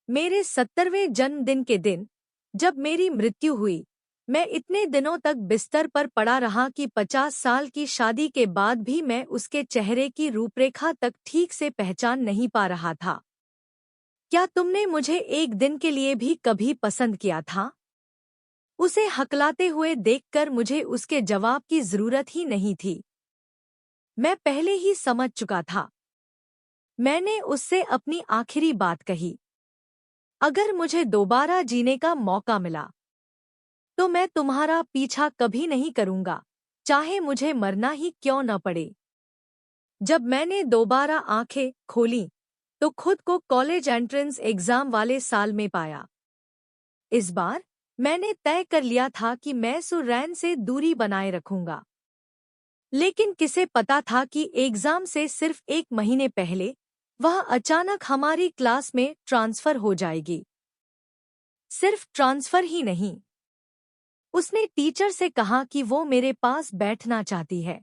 मेरे 70वें जन्मदिन के दिन, जब मेरी मृत्यु हुई, मैं इतने दिनों तक बिस्तर पर पड़ा रहा कि 50 साल की शादी के बाद भी मैं उसके चेहरे की रूपरेखा तक ठीक से पहचान नहीं पा रहा था। क्या तुमने मुझे एक दिन के लिए भी कभी पसंद किया था? उसे हकलाते हुए देखकर मुझे उसके जवाब की जरूरत ही नहीं थी। मैं पहले ही समझ चुका था। मैंने उससे अपनी आखिरी बात कही। अगर मुझे दोबारा जीने का मौका मिला, तो मैं तुम्हारा पीछा कभी नहीं करूंगा, चाहे मुझे मरना ही क्यों न पड़े। जब मैंने दोबारा आंखें खोलीं, तो खुद को कॉलेज एंट्रेंस एग्जाम वाले साल में पाया। इस बार मैंने तय कर लिया था कि मैं सुरैन से दूरी बनाए रखूंगा। लेकिन किसे पता था कि एग्जाम से सिर्फ 1 महीने पहले वह अचानक हमारी क्लास में ट्रांसफर हो जाएगी। सिर्फ ट्रांसफर ही नहीं, उसने टीचर से कहा कि वो मेरे पास बैठना चाहती है।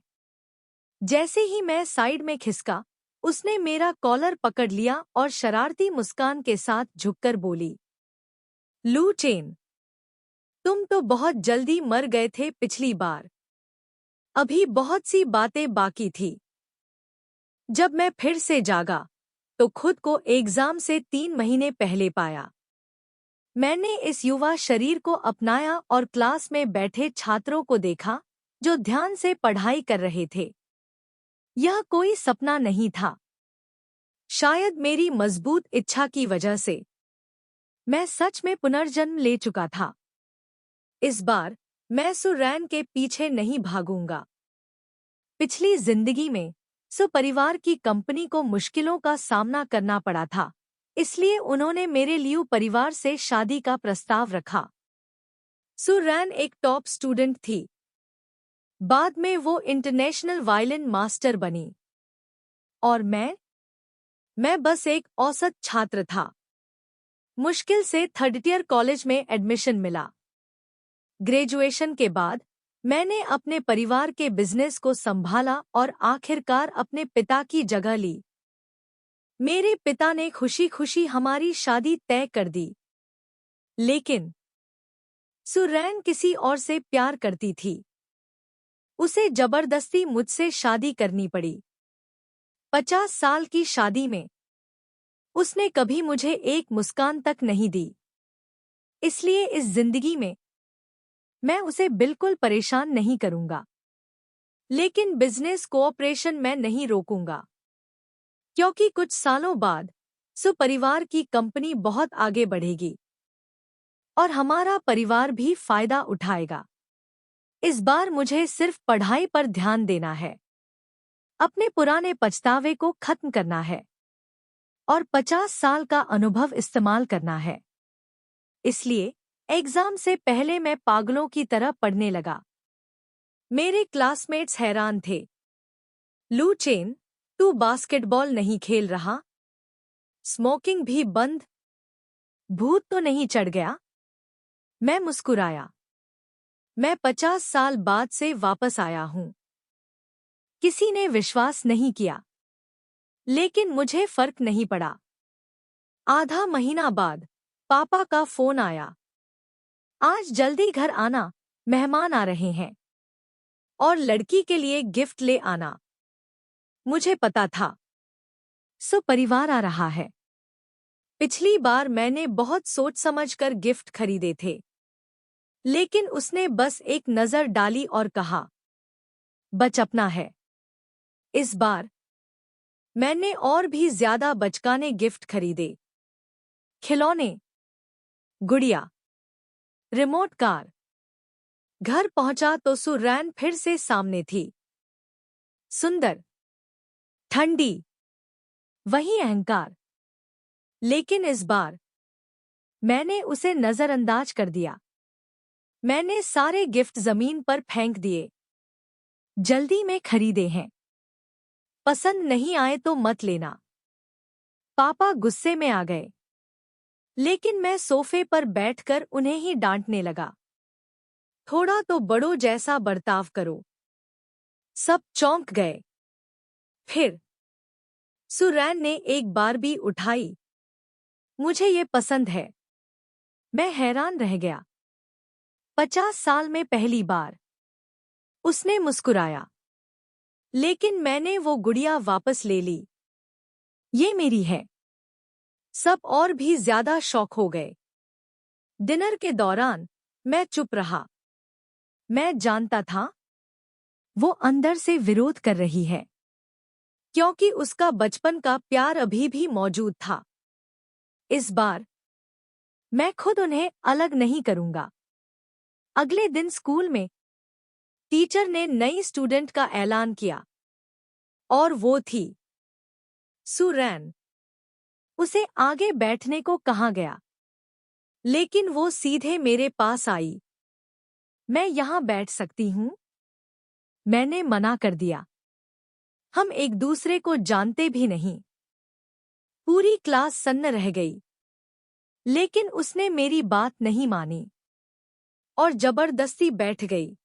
जैसे ही मैं साइड में खिसका, उसने मेरा कॉलर पकड़ लिया और शरारती मुस्कान के साथ झुककर बोली, लू चेन, तुम तो बहुत जल्दी मर गए थे पिछली बार। अभी बहुत सी बातें बाकी थी। जब मैं फिर से जागा, तो खुद को एग्जाम से 3 महीने पहले पाया। मैंने इस युवा शरीर को अपनाया और क्लास में बैठे छात्रों को देखा, जो ध्यान से पढ़ाई कर रहे थे। यह कोई सपना नहीं था। शायद मेरी मजबूत इच्छा की वजह से मैं सच में पुनर्जन्म ले चुका था। इस बार मैं सुरैन के पीछे नहीं भागूंगा। पिछली जिंदगी में सुपरिवार की कंपनी को मुश्किलों का सामना करना पड़ा था, इसलिए उन्होंने मेरे लिए परिवार से शादी का प्रस्ताव रखा। सुरैन एक टॉप स्टूडेंट थी। बाद में वो इंटरनेशनल वायलिन मास्टर बनी। और मैं बस एक औसत छात्र था। मुश्किल से 3rd ईयर कॉलेज में एडमिशन मिला। ग्रेजुएशन के बाद मैंने अपने परिवार के बिजनेस को संभाला और आखिरकार अपने पिता की जगह ली। मेरे पिता ने खुशी खुशी हमारी शादी तय कर दी। लेकिन सुरैन किसी और से प्यार करती थी। उसे जबरदस्ती मुझसे शादी करनी पड़ी। 50 साल की शादी में उसने कभी मुझे एक मुस्कान तक नहीं दी। इसलिए इस जिंदगी में मैं उसे बिल्कुल परेशान नहीं करूंगा। लेकिन बिजनेस कोऑपरेशन मैं नहीं रोकूंगा, क्योंकि कुछ सालों बाद सुपरिवार की कंपनी बहुत आगे बढ़ेगी और हमारा परिवार भी फायदा उठाएगा। इस बार मुझे सिर्फ पढ़ाई पर ध्यान देना है, अपने पुराने पछतावे को खत्म करना है और 50 साल का अनुभव इस्तेमाल करना है। इसलिए एग्जाम से पहले मैं पागलों की तरह पढ़ने लगा। मेरे क्लासमेट्स हैरान थे। लू चेन, तू बास्केटबॉल नहीं खेल रहा? स्मोकिंग भी बंद? भूत तो नहीं चढ़ गया? मैं मुस्कुराया। मैं 50 साल बाद से वापस आया हूं। किसी ने विश्वास नहीं किया, लेकिन मुझे फर्क नहीं पड़ा। आधा महीना बाद पापा का फोन आया। आज जल्दी घर आना, मेहमान आ रहे हैं और लड़की के लिए गिफ्ट ले आना। मुझे पता था, परिवार आ रहा है। पिछली बार मैंने बहुत सोच समझकर गिफ्ट खरीदे थे, लेकिन उसने बस एक नजर डाली और कहा, बचपना है। इस बार मैंने और भी ज्यादा बचकाने गिफ्ट खरीदे। खिलौने, गुड़िया, रिमोट कार। घर पहुंचा तो सुरैन फिर से सामने थी। सुंदर, ठंडी, वही अहंकार। लेकिन इस बार मैंने उसे नजरअंदाज कर दिया। मैंने सारे गिफ्ट जमीन पर फेंक दिए। जल्दी में खरीदे हैं, पसंद नहीं आए तो मत लेना। पापा गुस्से में आ गए, लेकिन मैं सोफे पर बैठकर उन्हें ही डांटने लगा। थोड़ा तो बड़ों जैसा बर्ताव करो। सब चौंक गए। फिर सुरैन ने एक बार भी उठाई मुझे ये पसंद है। मैं हैरान रह गया। 50 साल में पहली बार। उसने मुस्कुराया। लेकिन मैंने वो गुड़िया वापस ले ली। ये मेरी है। सब और भी ज्यादा शॉक हो गए। डिनर के दौरान मैं चुप रहा। मैं जानता था वो अंदर से विरोध कर रही है, क्योंकि उसका बचपन का प्यार अभी भी मौजूद था। इस बार मैं खुद उन्हें अलग नहीं करूंगा। अगले दिन स्कूल में टीचर ने नई स्टूडेंट का ऐलान किया और वो थी सुरैन। उसे आगे बैठने को कहा गया, लेकिन वो सीधे मेरे पास आई। मैं यहां बैठ सकती हूं? मैंने मना कर दिया। हम एक दूसरे को जानते भी नहीं। पूरी क्लास सन्न रह गई, लेकिन उसने मेरी बात नहीं मानी और जबरदस्ती बैठ गई।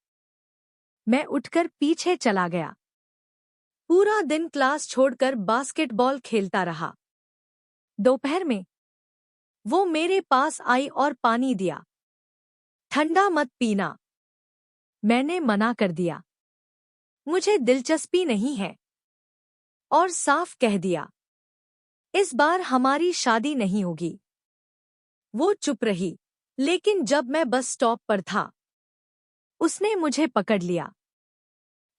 मैं उठकर पीछे चला गया। पूरा दिन क्लास छोड़कर बास्केटबॉल खेलता रहा। दोपहर में वो मेरे पास आई और पानी दिया। ठंडा मत पीना। मैंने मना कर दिया। मुझे दिलचस्पी नहीं है, और साफ कह दिया, इस बार हमारी शादी नहीं होगी। वो चुप रही, लेकिन जब मैं बस स्टॉप पर था, उसने मुझे पकड़ लिया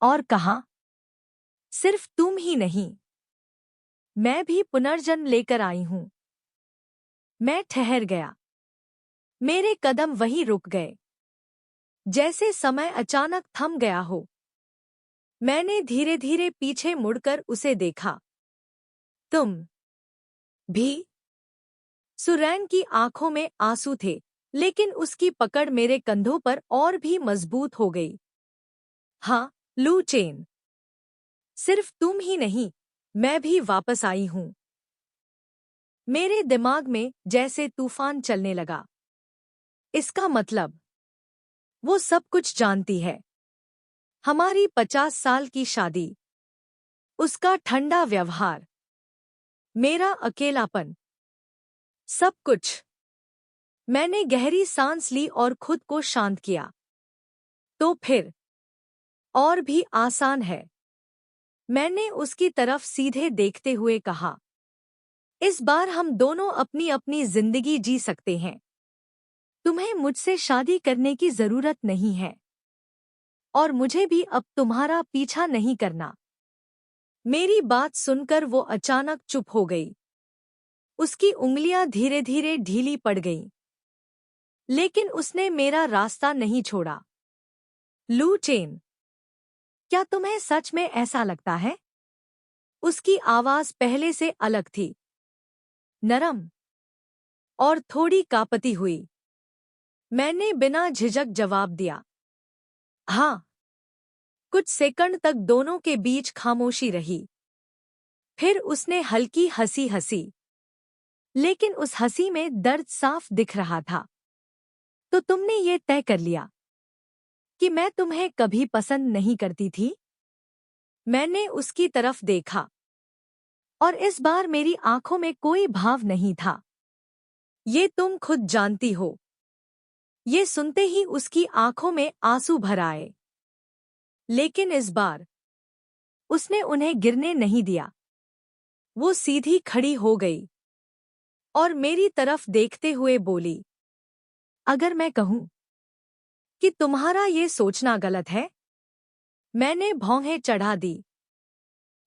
और कहा, सिर्फ तुम ही नहीं, मैं भी पुनर्जन्म लेकर आई हूं। मैं ठहर गया। मेरे कदम वहीं रुक गए, जैसे समय अचानक थम गया हो। मैंने धीरे धीरे पीछे मुड़कर उसे देखा। तुम भी? सुरैन की आंखों में आंसू थे, लेकिन उसकी पकड़ मेरे कंधों पर और भी मजबूत हो गई। हाँ, लू चेन। सिर्फ तुम ही नहीं, मैं भी वापस आई हूं। मेरे दिमाग में जैसे तूफान चलने लगा। इसका मतलब वो सब कुछ जानती है। हमारी 50 साल की शादी, उसका ठंडा व्यवहार, मेरा अकेलापन, सब कुछ। मैंने गहरी सांस ली और खुद को शांत किया। तो फिर और भी आसान है, मैंने उसकी तरफ सीधे देखते हुए कहा। इस बार हम दोनों अपनी अपनी जिंदगी जी सकते हैं। तुम्हें मुझसे शादी करने की जरूरत नहीं है, और मुझे भी अब तुम्हारा पीछा नहीं करना। मेरी बात सुनकर वो अचानक चुप हो गई। उसकी उंगलियां धीरे धीरे ढीली पड़ गईं, लेकिन उसने मेरा रास्ता नहीं छोड़ा। लू चेन, क्या तुम्हें सच में ऐसा लगता है? उसकी आवाज पहले से अलग थी, नरम और थोड़ी कांपती हुई। मैंने बिना झिझक जवाब दिया, हाँ। कुछ सेकंड तक दोनों के बीच खामोशी रही। फिर उसने हल्की हंसी हंसी, लेकिन उस हंसी में दर्द साफ दिख रहा था। तो तुमने ये तय कर लिया कि मैं तुम्हें कभी पसंद नहीं करती थी? मैंने उसकी तरफ देखा, और इस बार मेरी आंखों में कोई भाव नहीं था। ये तुम खुद जानती हो। ये सुनते ही उसकी आंखों में आंसू भर आए। लेकिन इस बार उसने उन्हें गिरने नहीं दिया। वो सीधी खड़ी हो गई और मेरी तरफ देखते हुए बोली, अगर मैं कहूं कि तुम्हारा ये सोचना गलत है? मैंने भौहें चढ़ा दी।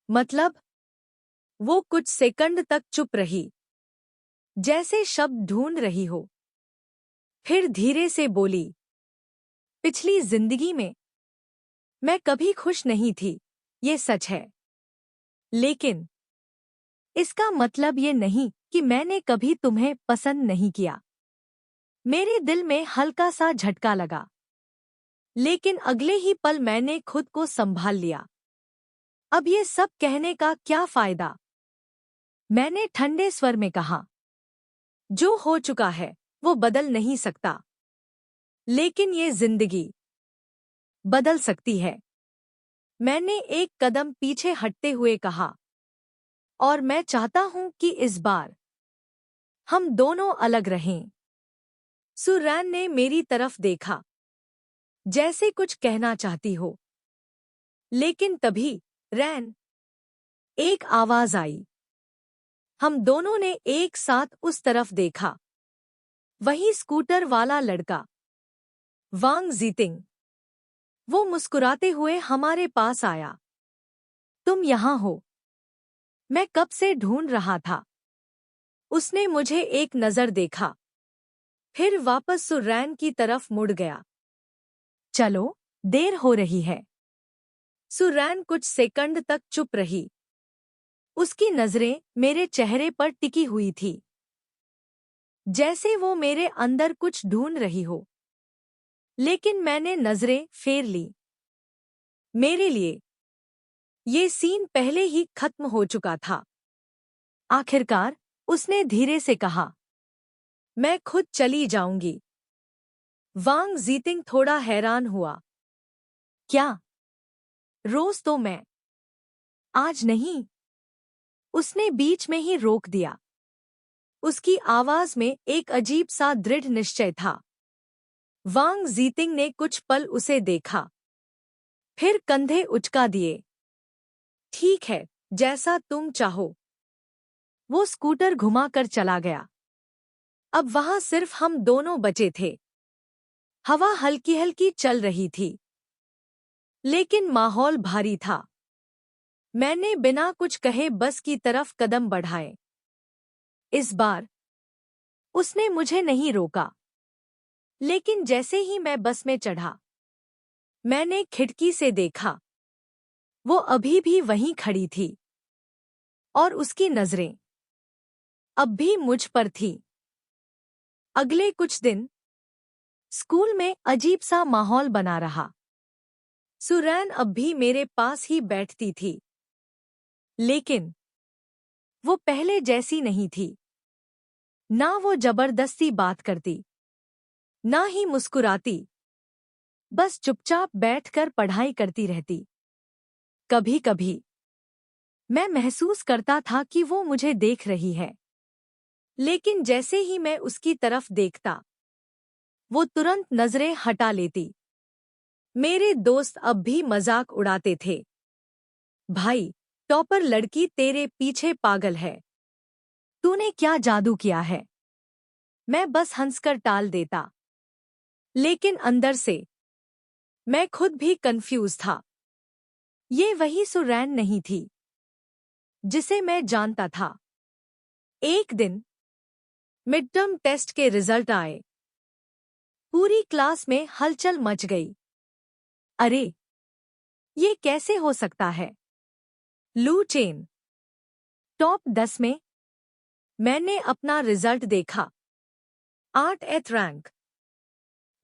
मतलब? वो कुछ सेकंड तक चुप रही, जैसे शब्द ढूंढ रही हो। फिर धीरे से बोली, पिछली जिंदगी में मैं कभी खुश नहीं थी, ये सच है। लेकिन इसका मतलब ये नहीं कि मैंने कभी तुम्हें पसंद नहीं किया। मेरे दिल में हल्का सा झटका लगा, लेकिन अगले ही पल मैंने खुद को संभाल लिया। अब ये सब कहने का क्या फायदा? मैंने ठंडे स्वर में कहा, जो हो चुका है वो बदल नहीं सकता, लेकिन ये जिंदगी बदल सकती है। मैंने एक कदम पीछे हटते हुए कहा, और मैं चाहता हूं कि इस बार हम दोनों अलग रहें। सुरैन ने मेरी तरफ देखा, जैसे कुछ कहना चाहती हो। लेकिन तभी रैन, एक आवाज आई। हम दोनों ने एक साथ उस तरफ देखा। वही स्कूटर वाला लड़का, वांग जीतिंग। वो मुस्कुराते हुए हमारे पास आया। तुम यहाँ हो? मैं कब से ढूंढ रहा था। उसने मुझे एक नजर देखा, फिर वापस सुरैन की तरफ मुड़ गया। चलो, देर हो रही है। सुरैन कुछ सेकंड तक चुप रही। उसकी नजरें मेरे चेहरे पर टिकी हुई थी, जैसे वो मेरे अंदर कुछ ढूंढ रही हो। लेकिन मैंने नजरें फेर ली। मेरे लिए ये सीन पहले ही खत्म हो चुका था। आखिरकार उसने धीरे से कहा, मैं खुद चली जाऊंगी। वांग जीतिंग थोड़ा हैरान हुआ। क्या? रोज तो मैं। आज नहीं। उसने बीच में ही रोक दिया। उसकी आवाज में एक अजीब सा दृढ़ निश्चय था। वांग जीतिंग ने कुछ पल उसे देखा, फिर कंधे उचका दिए। ठीक है, जैसा तुम चाहो। वो स्कूटर घुमाकर चला गया। अब वहां सिर्फ हम दोनों बचे थे। हवा हल्की हल्की चल रही थी, लेकिन माहौल भारी था। मैंने बिना कुछ कहे बस की तरफ कदम बढ़ाए। इस बार उसने मुझे नहीं रोका। लेकिन जैसे ही मैं बस में चढ़ा, मैंने खिड़की से देखा। वो अभी भी वहीं खड़ी थी, और उसकी नजरें अब भी मुझ पर थी। अगले कुछ दिन स्कूल में अजीब सा माहौल बना रहा। सुरैन अब भी मेरे पास ही बैठती थी, लेकिन वो पहले जैसी नहीं थी। ना वो जबरदस्ती बात करती, ना ही मुस्कुराती। बस चुपचाप बैठकर पढ़ाई करती रहती। कभी कभी मैं महसूस करता था कि वो मुझे देख रही है, लेकिन जैसे ही मैं उसकी तरफ देखता, वो तुरंत नजरें हटा लेती। मेरे दोस्त अब भी मजाक उड़ाते थे। भाई, टॉपर लड़की तेरे पीछे पागल है। तूने क्या जादू किया है? मैं बस हंसकर टाल देता, लेकिन अंदर से मैं खुद भी कंफ्यूज था। ये वही सुरैन नहीं थी जिसे मैं जानता था। एक दिन मिड टर्म टेस्ट के रिजल्ट आए। पूरी क्लास में हलचल मच गई। अरे, ये कैसे हो सकता है? लू चेन टॉप 10 में। मैंने अपना रिजल्ट देखा, 8th रैंक।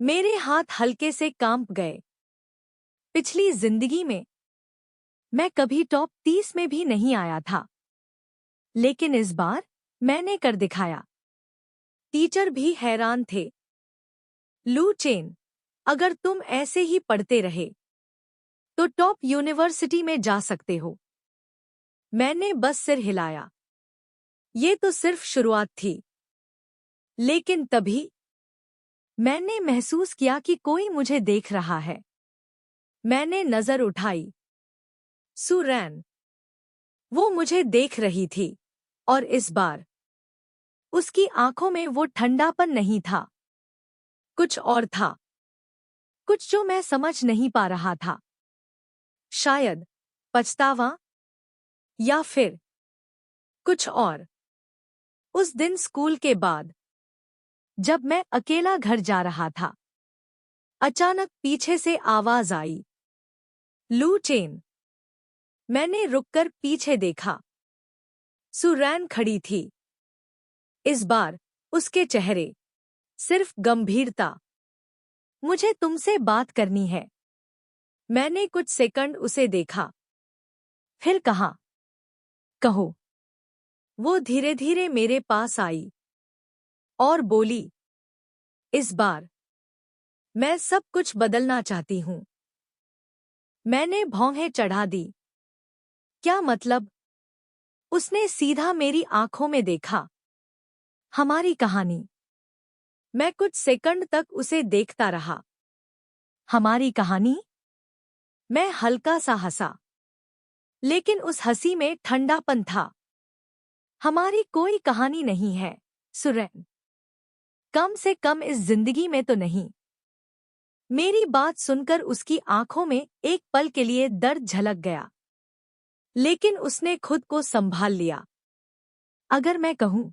मेरे हाथ हल्के से कांप गए। पिछली जिंदगी में मैं कभी टॉप 30 में भी नहीं आया था, लेकिन इस बार मैंने कर दिखाया। टीचर भी हैरान थे। लू चेन, अगर तुम ऐसे ही पढ़ते रहे तो टॉप यूनिवर्सिटी में जा सकते हो। मैंने बस सिर हिलाया। ये तो सिर्फ शुरुआत थी। लेकिन तभी मैंने महसूस किया कि कोई मुझे देख रहा है। मैंने नजर उठाई। सुरैन, वो मुझे देख रही थी, और इस बार उसकी आंखों में वो ठंडापन नहीं था। कुछ और था, कुछ जो मैं समझ नहीं पा रहा था। शायद पछतावा, या फिर कुछ और। उस दिन स्कूल के बाद जब मैं अकेला घर जा रहा था, अचानक पीछे से आवाज आई, लू चेन। मैंने रुककर पीछे देखा। सुरैन खड़ी थी। इस बार उसके चेहरे सिर्फ गंभीरता। मुझे तुमसे बात करनी है। मैंने कुछ सेकंड उसे देखा, फिर कहा, कहो। वो धीरे धीरे मेरे पास आई और बोली, इस बार मैं सब कुछ बदलना चाहती हूँ। मैंने भौहें चढ़ा दी। क्या मतलब? उसने सीधा मेरी आंखों में देखा। हमारी कहानी। मैं कुछ सेकंड तक उसे देखता रहा। हमारी कहानी? मैं हल्का सा हंसा, लेकिन उस हंसी में ठंडापन था। हमारी कोई कहानी नहीं है, सुरैन। कम से कम इस जिंदगी में तो नहीं। मेरी बात सुनकर उसकी आंखों में एक पल के लिए दर्द झलक गया, लेकिन उसने खुद को संभाल लिया। अगर मैं कहूं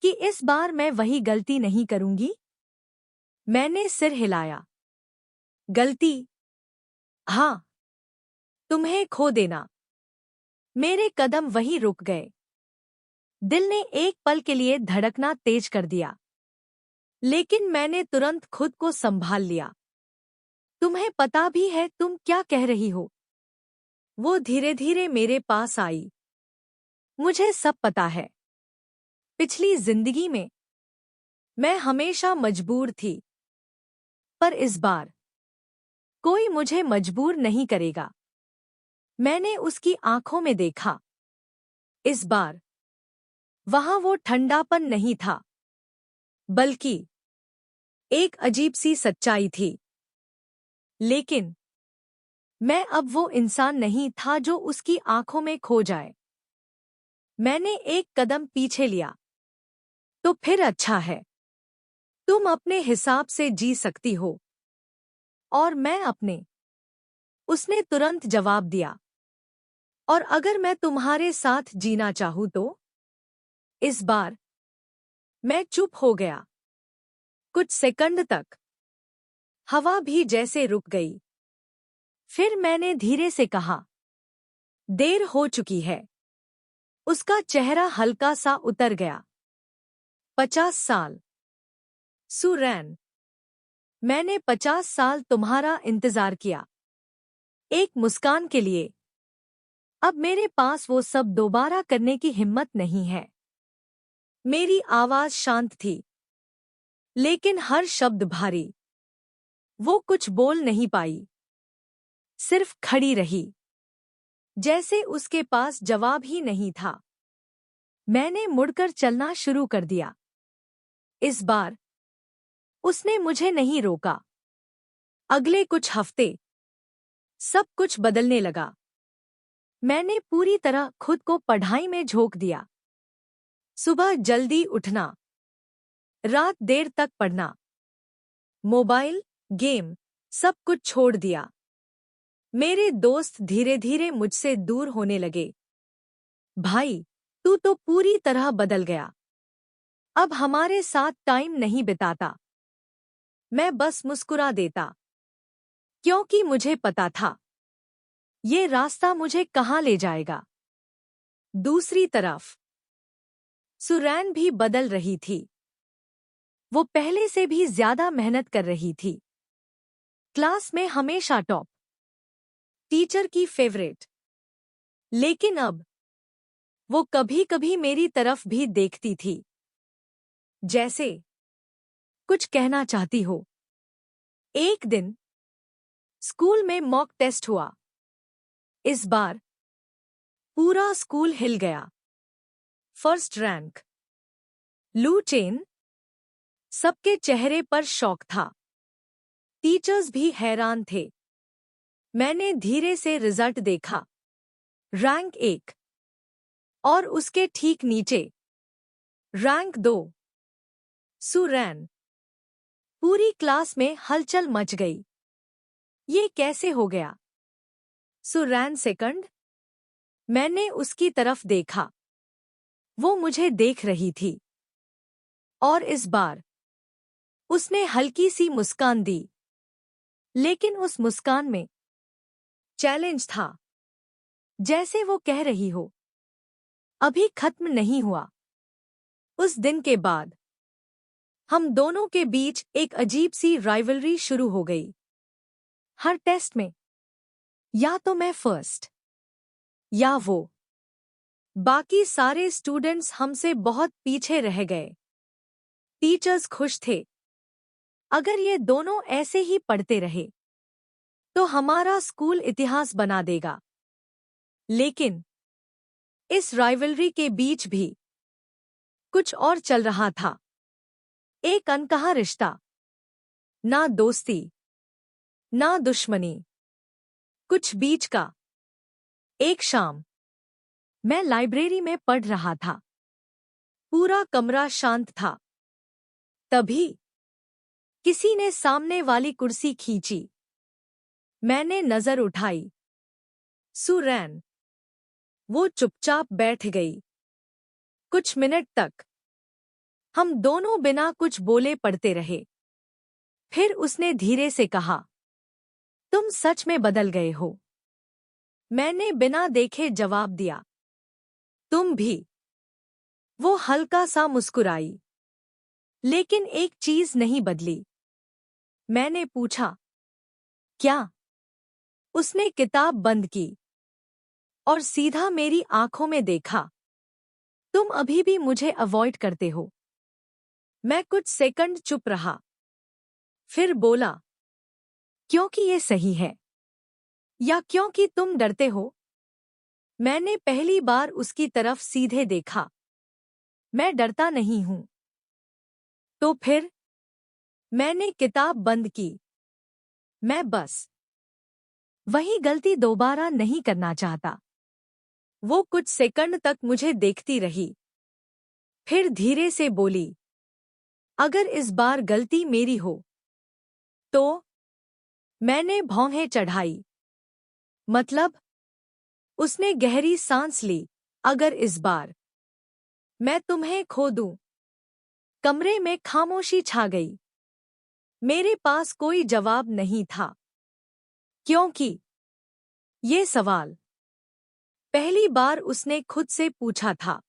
कि इस बार मैं वही गलती नहीं करूंगी? मैंने सिर हिलाया। गलती? हाँ, तुम्हें खो देना। मेरे कदम वहीं रुक गए। दिल ने एक पल के लिए धड़कना तेज कर दिया, लेकिन मैंने तुरंत खुद को संभाल लिया। तुम्हें पता भी है तुम क्या कह रही हो? वो धीरे धीरे मेरे पास आई। मुझे सब पता है। पिछली जिंदगी में मैं हमेशा मजबूर थी, पर इस बार कोई मुझे मजबूर नहीं करेगा। मैंने उसकी आंखों में देखा। इस बार वहां वो ठंडापन नहीं था, बल्कि एक अजीब सी सच्चाई थी। लेकिन मैं अब वो इंसान नहीं था जो उसकी आंखों में खो जाए। मैंने एक कदम पीछे लिया। तो फिर अच्छा है। तुम अपने हिसाब से जी सकती हो, और मैं अपने। उसने तुरंत जवाब दिया। और अगर मैं तुम्हारे साथ जीना चाहूं तो? इस बार मैं चुप हो गया। कुछ सेकंड तक हवा भी जैसे रुक गई। फिर मैंने धीरे से कहा, देर हो चुकी है। उसका चेहरा हल्का सा उतर गया। 50 साल। सुरैन, मैंने 50 साल तुम्हारा इंतजार किया, एक मुस्कान के लिए। अब मेरे पास वो सब दोबारा करने की हिम्मत नहीं है। मेरी आवाज शांत थी, लेकिन हर शब्द भारी। वो कुछ बोल नहीं पाई, सिर्फ खड़ी रही, जैसे उसके पास जवाब ही नहीं था। मैंने मुड़कर चलना शुरू कर दिया। इस बार उसने मुझे नहीं रोका। अगले कुछ हफ्ते सब कुछ बदलने लगा। मैंने पूरी तरह खुद को पढ़ाई में झोंक दिया। सुबह जल्दी उठना, रात देर तक पढ़ना, मोबाइल, गेम, सब कुछ छोड़ दिया। मेरे दोस्त धीरे धीरे मुझसे दूर होने लगे। भाई, तू तो पूरी तरह बदल गया। अब हमारे साथ टाइम नहीं बिताता। मैं बस मुस्कुरा देता, क्योंकि मुझे पता था ये रास्ता मुझे कहाँ ले जाएगा। दूसरी तरफ सुरैन भी बदल रही थी। वो पहले से भी ज्यादा मेहनत कर रही थी। क्लास में हमेशा टॉप, टीचर की फेवरेट। लेकिन अब वो कभी कभी मेरी तरफ भी देखती थी, जैसे कुछ कहना चाहती हो। एक दिन स्कूल में मॉक टेस्ट हुआ। इस बार पूरा स्कूल हिल गया। फर्स्ट रैंक, लू चेन। सबके चेहरे पर शौक था। टीचर्स भी हैरान थे। मैंने धीरे से रिजल्ट देखा। रैंक 1, और उसके ठीक नीचे रैंक 2। सुरैन। पूरी क्लास में हलचल मच गई। ये कैसे हो गया? सुरैन सेकंड। मैंने उसकी तरफ देखा। वो मुझे देख रही थी, और इस बार उसने हल्की सी मुस्कान दी। लेकिन उस मुस्कान में चैलेंज था, जैसे वो कह रही हो, अभी खत्म नहीं हुआ। उस दिन के बाद हम दोनों के बीच एक अजीब सी राइवलरी शुरू हो गई। हर टेस्ट में या तो मैं फर्स्ट, या वो। बाकी सारे स्टूडेंट्स हमसे बहुत पीछे रह गए। टीचर्स खुश थे। अगर ये दोनों ऐसे ही पढ़ते रहे तो हमारा स्कूल इतिहास बना देगा। लेकिन इस राइवलरी के बीच भी कुछ और चल रहा था। एक अनकहा रिश्ता, ना दोस्ती, ना दुश्मनी, कुछ बीच का। एक शाम मैं लाइब्रेरी में पढ़ रहा था। पूरा कमरा शांत था। तभी किसी ने सामने वाली कुर्सी खींची। मैंने नजर उठाई। सुरैन। वो चुपचाप बैठ गई। कुछ मिनट तक हम दोनों बिना कुछ बोले पढ़ते रहे। फिर उसने धीरे से कहा, तुम सच में बदल गए हो। मैंने बिना देखे जवाब दिया, तुम भी। वो हल्का सा मुस्कुराई। लेकिन एक चीज नहीं बदली। मैंने पूछा, क्या? उसने किताब बंद की और सीधा मेरी आंखों में देखा। तुम अभी भी मुझे अवॉइड करते हो। मैं कुछ सेकंड चुप रहा। फिर बोला, क्योंकि ये सही है या क्योंकि तुम डरते हो? मैंने पहली बार उसकी तरफ सीधे देखा। मैं डरता नहीं हूं। तो फिर? मैंने किताब बंद की। मैं बस वही गलती दोबारा नहीं करना चाहता। वो कुछ सेकंड तक मुझे देखती रही। फिर धीरे से बोली, अगर इस बार गलती मेरी हो तो? मैंने भौहें चढ़ाई। मतलब? उसने गहरी सांस ली। अगर इस बार मैं तुम्हें खो दूं। कमरे में खामोशी छा गई। मेरे पास कोई जवाब नहीं था, क्योंकि ये सवाल पहली बार उसने खुद से पूछा था।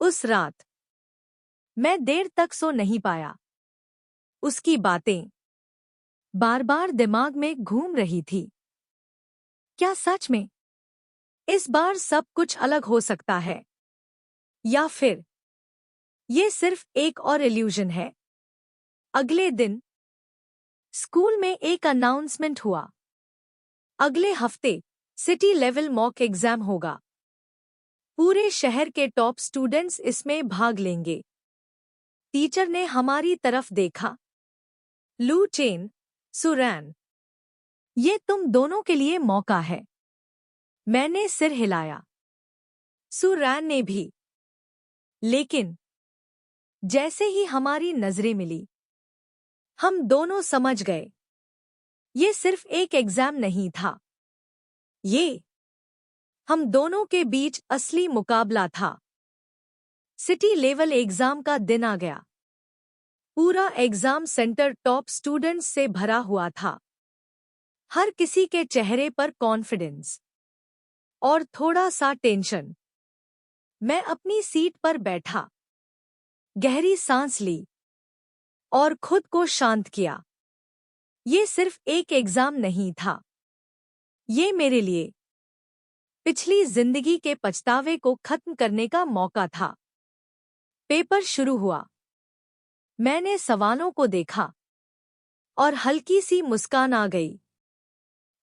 उस रात मैं देर तक सो नहीं पाया। उसकी बातें बार बार दिमाग में घूम रही थी। क्या सच में इस बार सब कुछ अलग हो सकता है? या फिर ये सिर्फ एक और इल्यूजन है? अगले दिन स्कूल में एक अनाउंसमेंट हुआ। अगले हफ्ते सिटी लेवल मॉक एग्जाम होगा। पूरे शहर के टॉप स्टूडेंट्स इसमें भाग लेंगे। टीचर ने हमारी तरफ देखा। लू चेन, सुरैन, ये तुम दोनों के लिए मौका है। मैंने सिर हिलाया। सुरैन ने भी। लेकिन जैसे ही हमारी नजरें मिली, हम दोनों समझ गए, ये सिर्फ एक एग्जाम नहीं था। ये हम दोनों के बीच असली मुकाबला था। सिटी लेवल एग्जाम का दिन आ गया। पूरा एग्जाम सेंटर टॉप स्टूडेंट्स से भरा हुआ था। हर किसी के चेहरे पर कॉन्फिडेंस और थोड़ा सा टेंशन। मैं अपनी सीट पर बैठा, गहरी सांस ली और खुद को शांत किया। ये सिर्फ एक एग्जाम नहीं था। ये मेरे लिए पिछली जिंदगी के पछतावे को खत्म करने का मौका था। पेपर शुरू हुआ। मैंने सवालों को देखा और हल्की सी मुस्कान आ गई।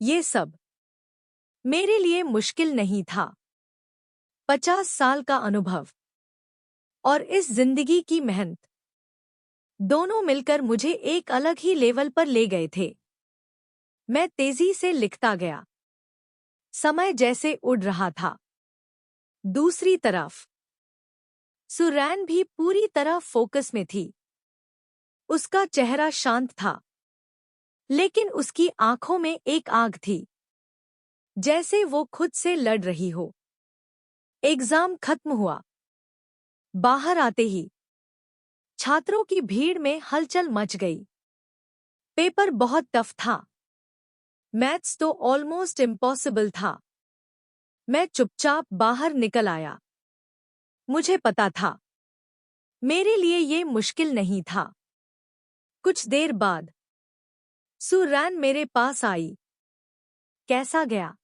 ये सब मेरे लिए मुश्किल नहीं था। 50 साल का अनुभव और इस जिंदगी की मेहनत दोनों मिलकर मुझे एक अलग ही लेवल पर ले गए थे। मैं तेजी से लिखता गया। समय जैसे उड़ रहा था। दूसरी तरफ सुरैन भी पूरी तरह फोकस में थी। उसका चेहरा शांत था, लेकिन उसकी आंखों में एक आग थी, जैसे वो खुद से लड़ रही हो। एग्जाम खत्म हुआ। बाहर आते ही छात्रों की भीड़ में हलचल मच गई। पेपर बहुत टफ था। मैथ्स तो ऑलमोस्ट इम्पॉसिबल था। मैं चुपचाप बाहर निकल आया। मुझे पता था मेरे लिए ये मुश्किल नहीं था। कुछ देर बाद सुरैन मेरे पास आई। कैसा गया?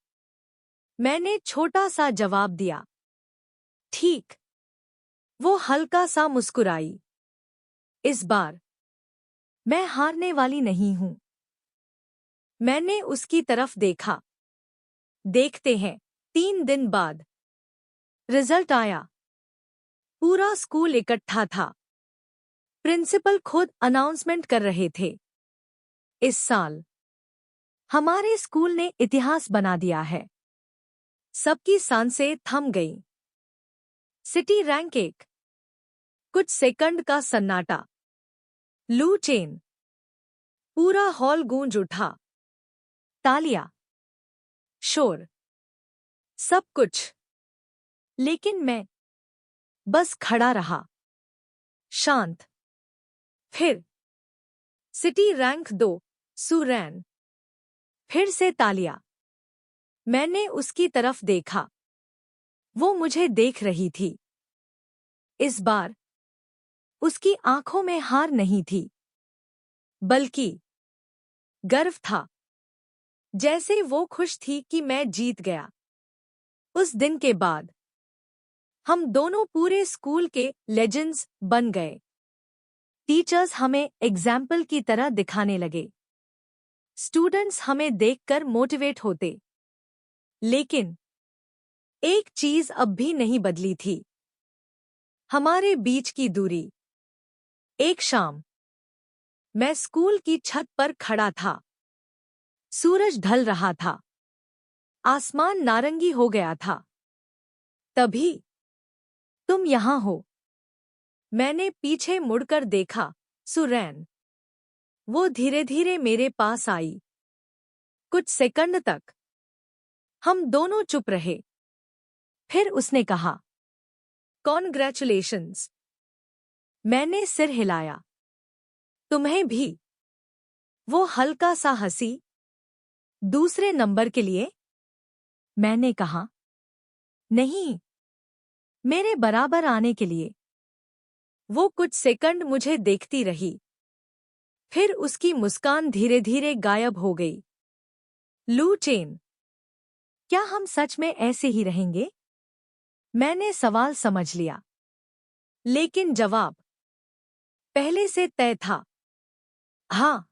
मैंने छोटा सा जवाब दिया, ठीक। वो हल्का सा मुस्कुराई। इस बार मैं हारने वाली नहीं हूं। मैंने उसकी तरफ देखा। देखते हैं। 3 दिन बाद रिजल्ट आया। पूरा स्कूल इकट्ठा था। प्रिंसिपल खुद अनाउंसमेंट कर रहे थे, इस साल हमारे स्कूल ने इतिहास बना दिया है। सबकी सांसें थम गईं। City rank 1। कुछ सेकंड का सन्नाटा। लू चेन। पूरा हॉल गूंज उठा। तालियां, शोर, सब कुछ। लेकिन मैं बस खड़ा रहा, शांत। फिर सिटी रैंक 2, सुरैन। फिर से तालियां। मैंने उसकी तरफ देखा। वो मुझे देख रही थी। इस बार उसकी आंखों में हार नहीं थी, बल्कि गर्व था। जैसे वो खुश थी कि मैं जीत गया। उस दिन के बाद हम दोनों पूरे स्कूल के लेजेंड्स बन गए। टीचर्स हमें एग्जाम्पल की तरह दिखाने लगे। स्टूडेंट्स हमें देखकर मोटिवेट होते। लेकिन एक चीज अब भी नहीं बदली थी, हमारे बीच की दूरी। एक शाम मैं स्कूल की छत पर खड़ा था। सूरज ढल रहा था। आसमान नारंगी हो गया था। तभी तुम यहां हो। मैंने पीछे मुड़कर देखा। सुरैन। वो धीरे धीरे मेरे पास आई। कुछ सेकंड तक हम दोनों चुप रहे। फिर उसने कहा, कॉन्ग्रेचुलेशंस। मैंने सिर हिलाया। तुम्हें भी। वो हल्का सा हंसी। दूसरे नंबर के लिए? मैंने कहा, नहीं, मेरे बराबर आने के लिए। वो कुछ सेकंड मुझे देखती रही। फिर उसकी मुस्कान धीरे धीरे गायब हो गई। लू चेन, क्या हम सच में ऐसे ही रहेंगे? मैंने सवाल समझ लिया, लेकिन जवाब पहले से तय था। हाँ।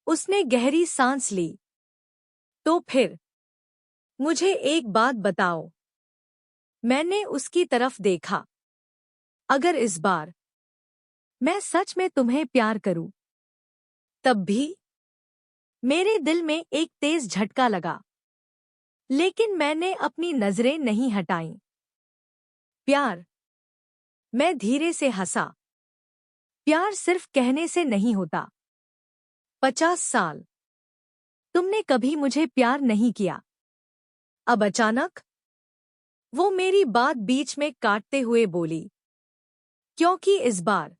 उसने गहरी सांस ली। तो फिर मुझे एक बात बताओ। मैंने उसकी तरफ देखा। अगर इस बार मैं सच में तुम्हें प्यार करूं, तब भी? मेरे दिल में एक तेज झटका लगा, लेकिन मैंने अपनी नजरें नहीं हटाईं। प्यार। मैं धीरे से हंसा। प्यार सिर्फ कहने से नहीं होता। 50 साल तुमने कभी मुझे प्यार नहीं किया। अब अचानक वो मेरी बात बीच में काटते हुए बोली, क्योंकि इस बार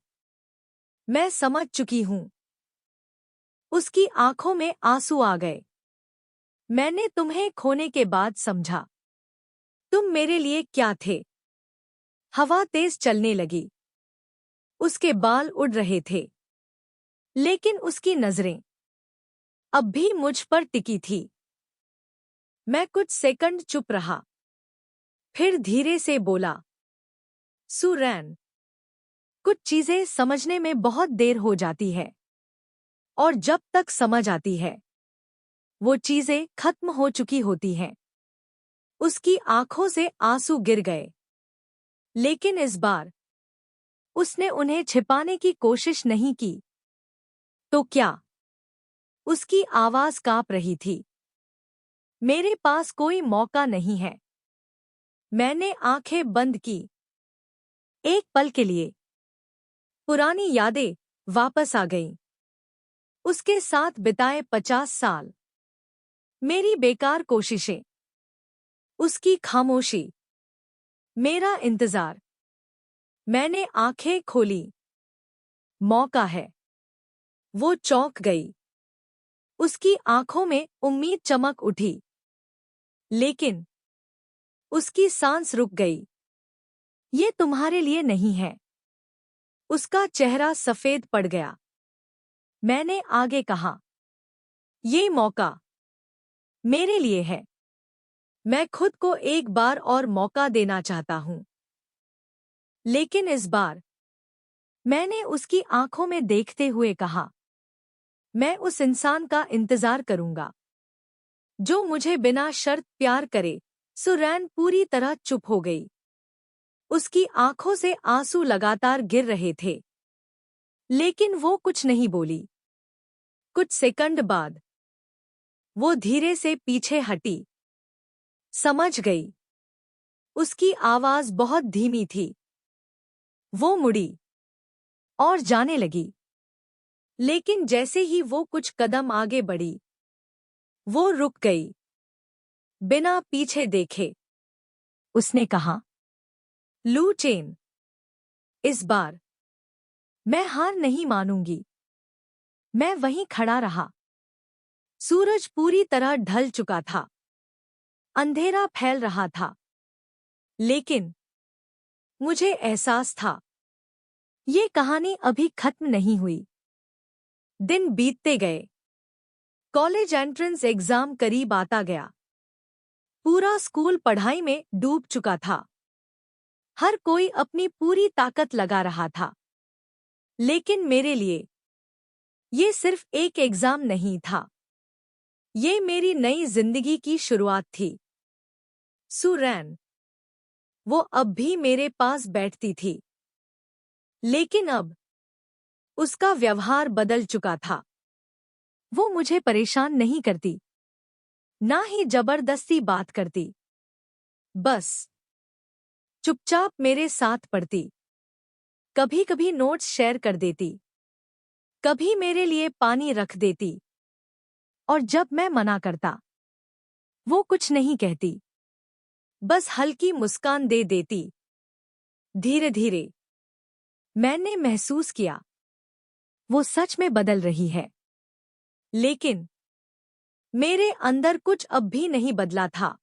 मैं समझ चुकी हूं। उसकी आंखों में आंसू आ गए। मैंने तुम्हें खोने के बाद समझा। तुम मेरे लिए क्या थे? हवा तेज चलने लगी। उसके बाल उड़ रहे थे, लेकिन उसकी नजरें अब भी मुझ पर टिकी थी। मैं कुछ सेकंड चुप रहा। फिर धीरे से बोला, सुरैन, कुछ चीजें समझने में बहुत देर हो जाती है, और जब तक समझ आती है, वो चीजें खत्म हो चुकी होती हैं। उसकी आंखों से आंसू गिर गए, लेकिन इस बार उसने उन्हें छिपाने की कोशिश नहीं की। तो क्या? उसकी आवाज कांप रही थी। मेरे पास कोई मौका नहीं है। मैंने आंखें बंद की। एक पल के लिए पुरानी यादें वापस आ गईं। उसके साथ बिताए 50 साल। मेरी बेकार कोशिशें। उसकी खामोशी। मेरा इंतजार। मैंने आंखें खोली। मौका है। वो चौंक गई। उसकी आंखों में उम्मीद चमक उठी, लेकिन उसकी सांस रुक गई। ये तुम्हारे लिए नहीं है। उसका चेहरा सफेद पड़ गया। मैंने आगे कहा, ये मौका मेरे लिए है। मैं खुद को एक बार और मौका देना चाहता हूं। लेकिन इस बार मैंने उसकी आंखों में देखते हुए कहा, मैं उस इंसान का इंतजार करूंगा जो मुझे बिना शर्त प्यार करे। सुरैन पूरी तरह चुप हो गई। उसकी आंखों से आंसू लगातार गिर रहे थे, लेकिन वो कुछ नहीं बोली। कुछ सेकंड बाद वो धीरे से पीछे हटी। समझ गई। उसकी आवाज बहुत धीमी थी। वो मुड़ी और जाने लगी, लेकिन जैसे ही वो कुछ कदम आगे बढ़ी, वो रुक गई। बिना पीछे देखे उसने कहा, लू चेन, इस बार मैं हार नहीं मानूंगी। मैं वहीं खड़ा रहा। सूरज पूरी तरह ढल चुका था। अंधेरा फैल रहा था, लेकिन मुझे एहसास था, ये कहानी अभी खत्म नहीं हुई। दिन बीतते गए। कॉलेज एंट्रेंस एग्जाम करीब आता गया। पूरा स्कूल पढ़ाई में डूब चुका था। हर कोई अपनी पूरी ताकत लगा रहा था। लेकिन मेरे लिए ये सिर्फ एक एग्जाम नहीं था। ये मेरी नई जिंदगी की शुरुआत थी। सुरैन, वो अब भी मेरे पास बैठती थी, लेकिन अब उसका व्यवहार बदल चुका था। वो मुझे परेशान नहीं करती, ना ही जबरदस्ती बात करती। बस चुपचाप मेरे साथ पढ़ती। कभी कभी नोट्स शेयर कर देती, कभी मेरे लिए पानी रख देती। और जब मैं मना करता, वो कुछ नहीं कहती, बस हल्की मुस्कान दे देती। धीरे धीरे मैंने महसूस किया, वो सच में बदल रही है। लेकिन मेरे अंदर कुछ अब भी नहीं बदला था।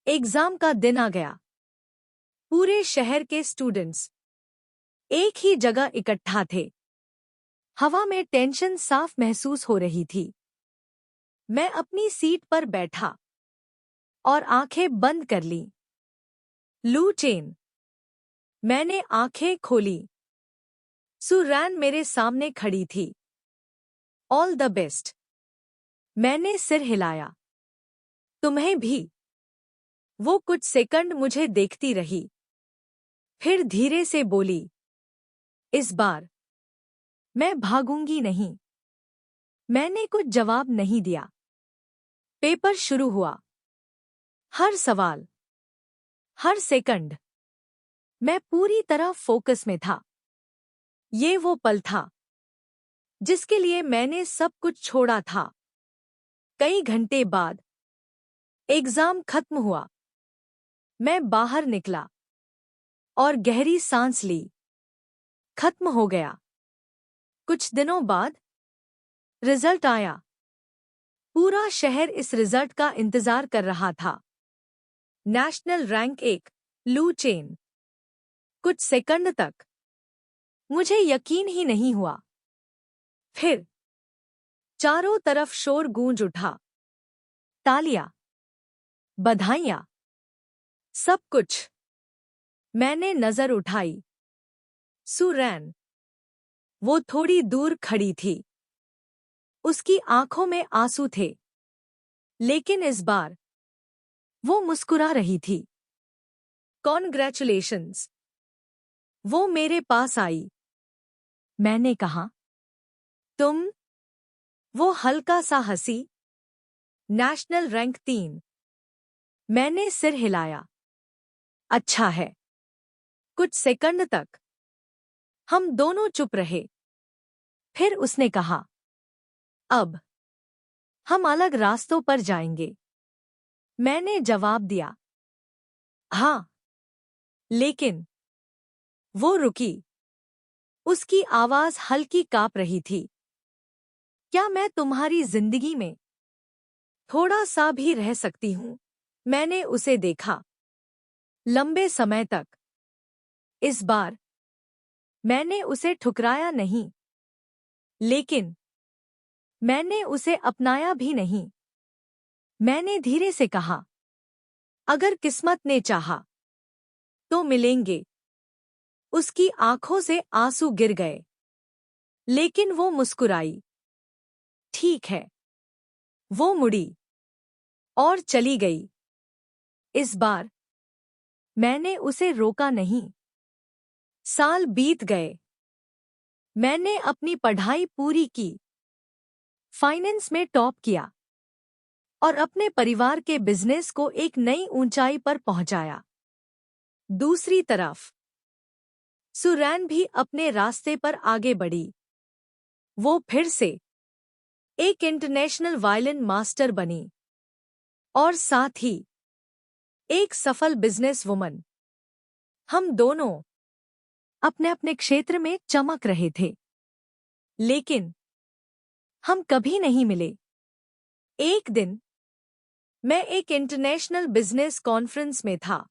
एग्जाम का दिन आ गया। पूरे शहर के स्टूडेंट्स एक ही जगह इकट्ठा थे। हवा में टेंशन साफ महसूस हो रही थी। मैं अपनी सीट पर बैठा और आंखें बंद कर लीं। लू चेन। मैंने आंखें खोली। सुरैन मेरे सामने खड़ी थी। All the best. मैंने सिर हिलाया। तुम्हें भी। वो कुछ सेकंड मुझे देखती रही, फिर धीरे से बोली, इस बार मैं भागूंगी नहीं। मैंने कुछ जवाब नहीं दिया। पेपर शुरू हुआ। हर सवाल, हर सेकंड मैं पूरी तरह फोकस में था। ये वो पल था जिसके लिए मैंने सब कुछ छोड़ा था। कई घंटे बाद एग्जाम खत्म हुआ। मैं बाहर निकला और गहरी सांस ली। खत्म हो गया। कुछ दिनों बाद रिजल्ट आया। पूरा शहर इस रिजल्ट का इंतजार कर रहा था। नेशनल रैंक 1, लू चेन। कुछ सेकंड तक मुझे यकीन ही नहीं हुआ। फिर चारों तरफ शोर गूंज उठा। तालियां, बधाइयां, सब कुछ। मैंने नजर उठाई। सुरैन, वो थोड़ी दूर खड़ी थी। उसकी आंखों में आंसू थे, लेकिन इस बार वो मुस्कुरा रही थी। कॉन्ग्रेचुलेशंस। वो मेरे पास आई। मैंने कहा, तुम? वो हल्का सा हंसी। National rank 3। मैंने सिर हिलाया। अच्छा है। कुछ सेकंड तक हम दोनों चुप रहे। फिर उसने कहा, अब हम अलग रास्तों पर जाएंगे। मैंने जवाब दिया, हाँ। लेकिन वो रुकी। उसकी आवाज हल्की कांप रही थी। क्या मैं तुम्हारी जिंदगी में थोड़ा सा भी रह सकती हूँ? मैंने उसे देखा। लंबे समय तक। इस बार मैंने उसे ठुकराया नहीं, लेकिन मैंने उसे अपनाया भी नहीं। मैंने धीरे से कहा, अगर किस्मत ने चाहा तो मिलेंगे। उसकी आंखों से आंसू गिर गए, लेकिन वो मुस्कुराई। ठीक है। वो मुड़ी और चली गई। इस बार मैंने उसे रोका नहीं। साल बीत गए। मैंने अपनी पढ़ाई पूरी की, फाइनेंस में टॉप किया और अपने परिवार के बिजनेस को एक नई ऊंचाई पर पहुंचाया। दूसरी तरफ सुरैन भी अपने रास्ते पर आगे बढ़ी। वो फिर से एक इंटरनेशनल वायलिन मास्टर बनी और साथ ही एक सफल बिजनेस वुमन। हम दोनों अपने अपने क्षेत्र में चमक रहे थे, लेकिन हम कभी नहीं मिले। एक दिन मैं एक इंटरनेशनल बिजनेस कॉन्फ्रेंस में था।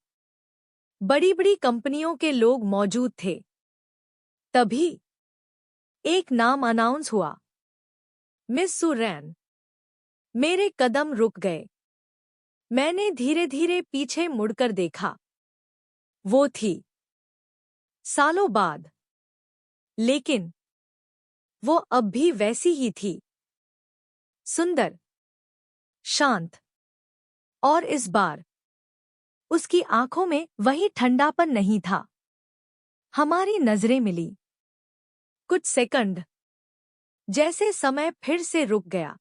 बड़ी बड़ी कंपनियों के लोग मौजूद थे। तभी एक नाम अनाउंस हुआ, मिस सुरैन। मेरे कदम रुक गए। मैंने धीरे धीरे पीछे मुड़कर देखा। वो थी सालों बाद, लेकिन वो अब भी वैसी ही थी, सुंदर, शांत, और इस बार उसकी आंखों में वही ठंडापन नहीं था। हमारी नजरें मिली। कुछ सेकंड जैसे समय फिर से रुक गया।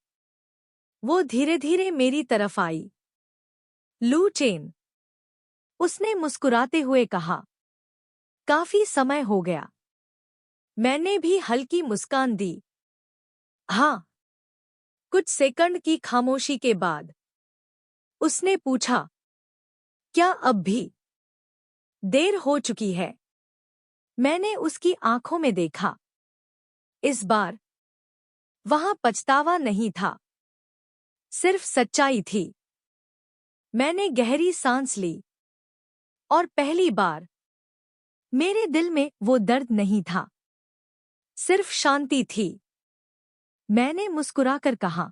वो धीरे धीरे मेरी तरफ आई। लू चेन, उसने मुस्कुराते हुए कहा। काफी समय हो गया। मैंने भी हल्की मुस्कान दी। हाँ। कुछ सेकंड की खामोशी के बाद उसने पूछा, क्या अब भी देर हो चुकी है? मैंने उसकी आंखों में देखा। इस बार वहां पछतावा नहीं था, सिर्फ सच्चाई थी। मैंने गहरी सांस ली और पहली बार मेरे दिल में वो दर्द नहीं था, सिर्फ शांति थी। मैंने मुस्कुराकर कहा,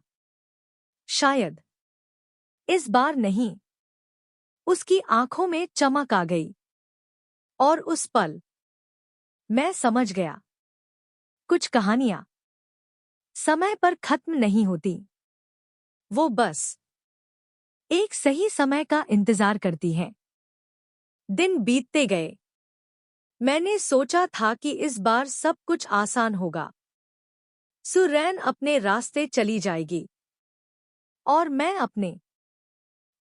शायद इस बार नहीं। उसकी आंखों में चमक आ गई और उस पल मैं समझ गया, कुछ कहानियां समय पर खत्म नहीं होती। वो बस एक सही समय का इंतजार करती हैं। दिन बीतते गए। मैंने सोचा था कि इस बार सब कुछ आसान होगा। सुरैन अपने रास्ते चली जाएगी और मैं अपने।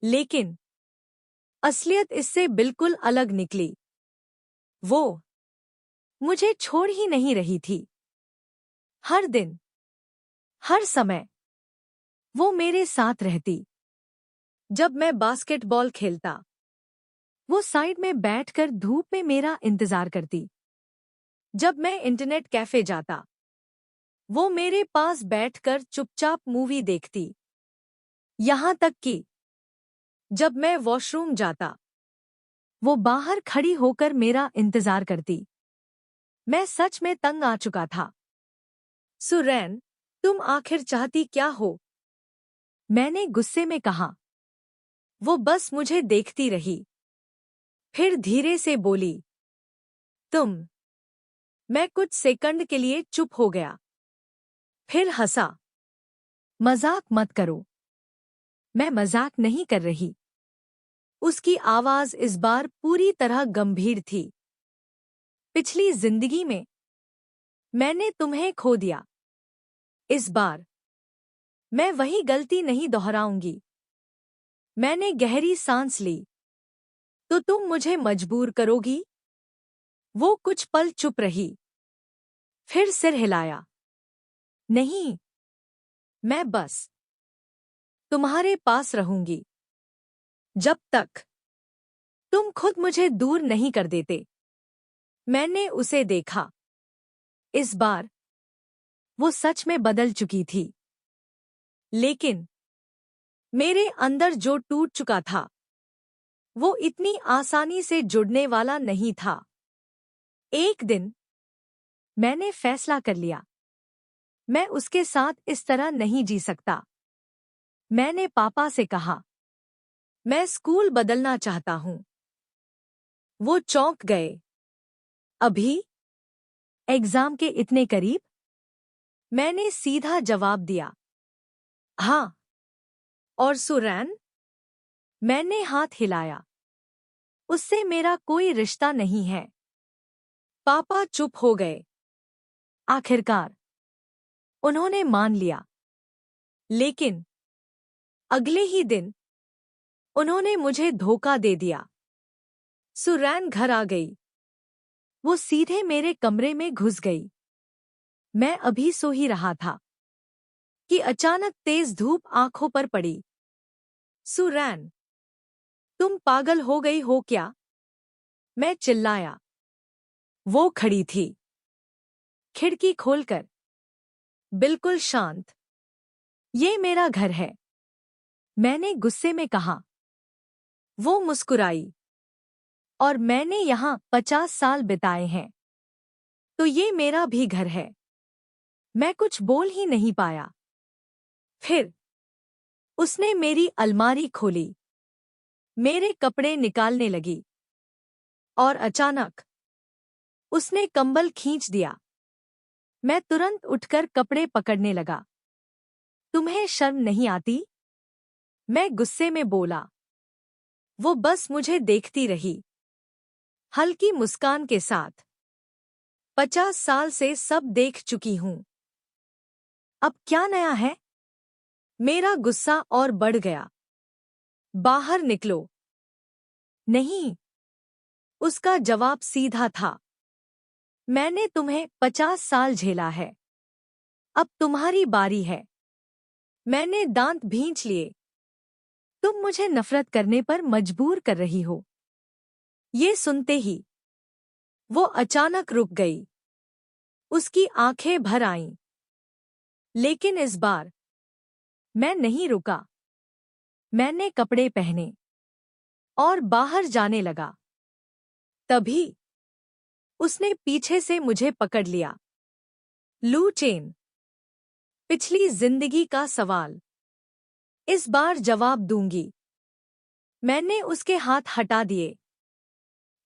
लेकिन असलियत इससे बिल्कुल अलग निकली। वो मुझे छोड़ ही नहीं रही थी। हर दिन, हर समय वो मेरे साथ रहती। जब मैं बास्केटबॉल खेलता, वो साइड में बैठकर धूप में मेरा इंतजार करती। जब मैं इंटरनेट कैफे जाता, वो मेरे पास बैठकर चुपचाप मूवी देखती। यहाँ तक कि जब मैं वॉशरूम जाता, वो बाहर खड़ी होकर मेरा इंतजार करती। मैं सच में तंग आ चुका था। सुरैन, तुम आखिर चाहती क्या हो? मैंने गुस्से में कहा। वो बस मुझे देखती रही। फिर धीरे से बोली, तुम। मैं कुछ सेकंड के लिए चुप हो गया, फिर हंसा। मजाक मत करो। मैं मजाक नहीं कर रही। उसकी आवाज इस बार पूरी तरह गंभीर थी। पिछली जिंदगी में मैंने तुम्हें खो दिया। इस बार मैं वही गलती नहीं दोहराऊंगी। मैंने गहरी सांस ली। तो तुम मुझे मजबूर करोगी? वो कुछ पल चुप रही, फिर सिर हिलाया। नहीं, मैं बस तुम्हारे पास रहूंगी जब तक तुम खुद मुझे दूर नहीं कर देते। मैंने उसे देखा। इस बार वो सच में बदल चुकी थी, लेकिन मेरे अंदर जो टूट चुका था, वो इतनी आसानी से जुड़ने वाला नहीं था। एक दिन मैंने फैसला कर लिया, मैं उसके साथ इस तरह नहीं जी सकता। मैंने पापा से कहा, मैं स्कूल बदलना चाहता हूं। वो चौंक गए। अभी? एग्जाम के इतने करीब? मैंने सीधा जवाब दिया, हाँ। और सुरैन? मैंने हाथ हिलाया। उससे मेरा कोई रिश्ता नहीं है। पापा चुप हो गए। आखिरकार उन्होंने मान लिया। लेकिन अगले ही दिन उन्होंने मुझे धोखा दे दिया। सुरैन घर आ गई। वो सीधे मेरे कमरे में घुस गई। मैं अभी सो ही रहा था कि अचानक तेज धूप आंखों पर पड़ी। सुरैन, तुम पागल हो गई हो क्या? मैं चिल्लाया। वो खड़ी थी, खिड़की खोलकर, बिल्कुल शांत। ये मेरा घर है, मैंने गुस्से में कहा। वो मुस्कुराई। और मैंने यहाँ 50 साल बिताए हैं, तो ये मेरा भी घर है। मैं कुछ बोल ही नहीं पाया। फिर उसने मेरी अलमारी खोली, मेरे कपड़े निकालने लगी। और अचानक उसने कंबल खींच दिया। मैं तुरंत उठकर कपड़े पकड़ने लगा। तुम्हें शर्म नहीं आती? मैं गुस्से में बोला। वो बस मुझे देखती रही, हल्की मुस्कान के साथ। 50 साल से सब देख चुकी हूं, अब क्या नया है? मेरा गुस्सा और बढ़ गया। बाहर निकलो। नहीं, उसका जवाब सीधा था। मैंने तुम्हें 50 साल झेला है, अब तुम्हारी बारी है। मैंने दांत भींच लिए। तुम मुझे नफरत करने पर मजबूर कर रही हो। ये सुनते ही वो अचानक रुक गई। उसकी आंखें भर आईं। लेकिन इस बार मैं नहीं रुका। मैंने कपड़े पहने और बाहर जाने लगा। तभी उसने पीछे से मुझे पकड़ लिया। लू चेन, पिछली जिंदगी का सवाल। इस बार जवाब दूंगी। मैंने उसके हाथ हटा दिए।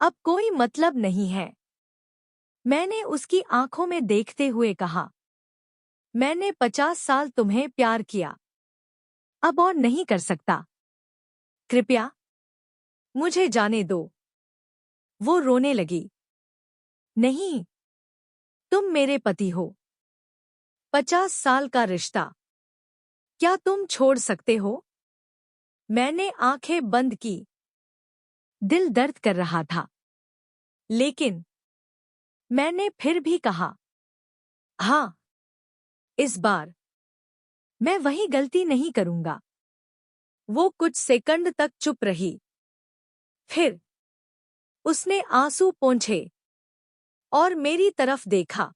अब कोई मतलब नहीं है। मैंने उसकी आंखों में देखते हुए कहा, मैंने 50 साल तुम्हें प्यार किया, अब और नहीं कर सकता। कृपया मुझे जाने दो। वो रोने लगी। नहीं, तुम मेरे पति हो। 50 साल का रिश्ता, क्या तुम छोड़ सकते हो? मैंने आंखें बंद की। दिल दर्द कर रहा था। लेकिन मैंने फिर भी कहा, हाँ, इस बार मैं वही गलती नहीं करूंगा। वो कुछ सेकंड तक चुप रही। फिर उसने आंसू पोंछे और मेरी तरफ देखा।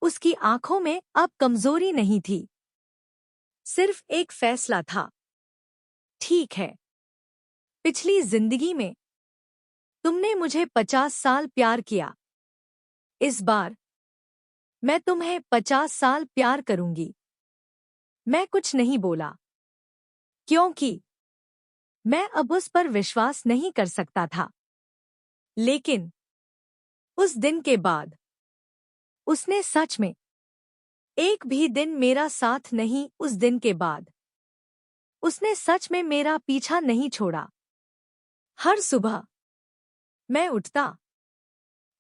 उसकी आंखों में अब कमजोरी नहीं थी, सिर्फ एक फैसला था। ठीक है, पिछली जिंदगी में तुमने मुझे 50 साल प्यार किया। इस बार मैं तुम्हें 50 साल प्यार करूंगी। मैं कुछ नहीं बोला, क्योंकि मैं अब उस पर विश्वास नहीं कर सकता था। लेकिन उस दिन के बाद उसने सच में एक भी दिन मेरा साथ नहीं। उस दिन के बाद उसने सच में मेरा पीछा नहीं छोड़ा। हर सुबह मैं उठता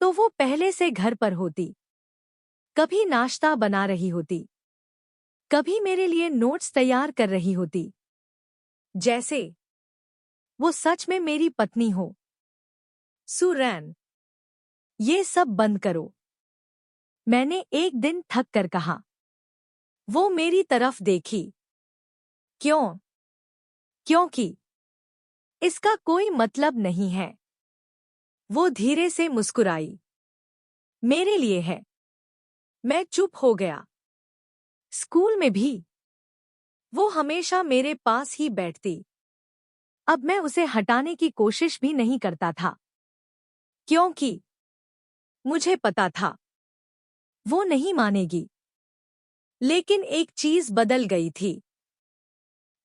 तो वो पहले से घर पर होती। कभी नाश्ता बना रही होती, कभी मेरे लिए नोट्स तैयार कर रही होती, जैसे वो सच में मेरी पत्नी हो। सुरैन, ये सब बंद करो, मैंने एक दिन थक कर कहा। वो मेरी तरफ देखी। क्यों? क्योंकि इसका कोई मतलब नहीं है। वो धीरे से मुस्कुराई। मेरे लिए है। मैं चुप हो गया। स्कूल में भी वो हमेशा मेरे पास ही बैठती। अब मैं उसे हटाने की कोशिश भी नहीं करता था, क्योंकि मुझे पता था वो नहीं मानेगी। लेकिन एक चीज बदल गई थी।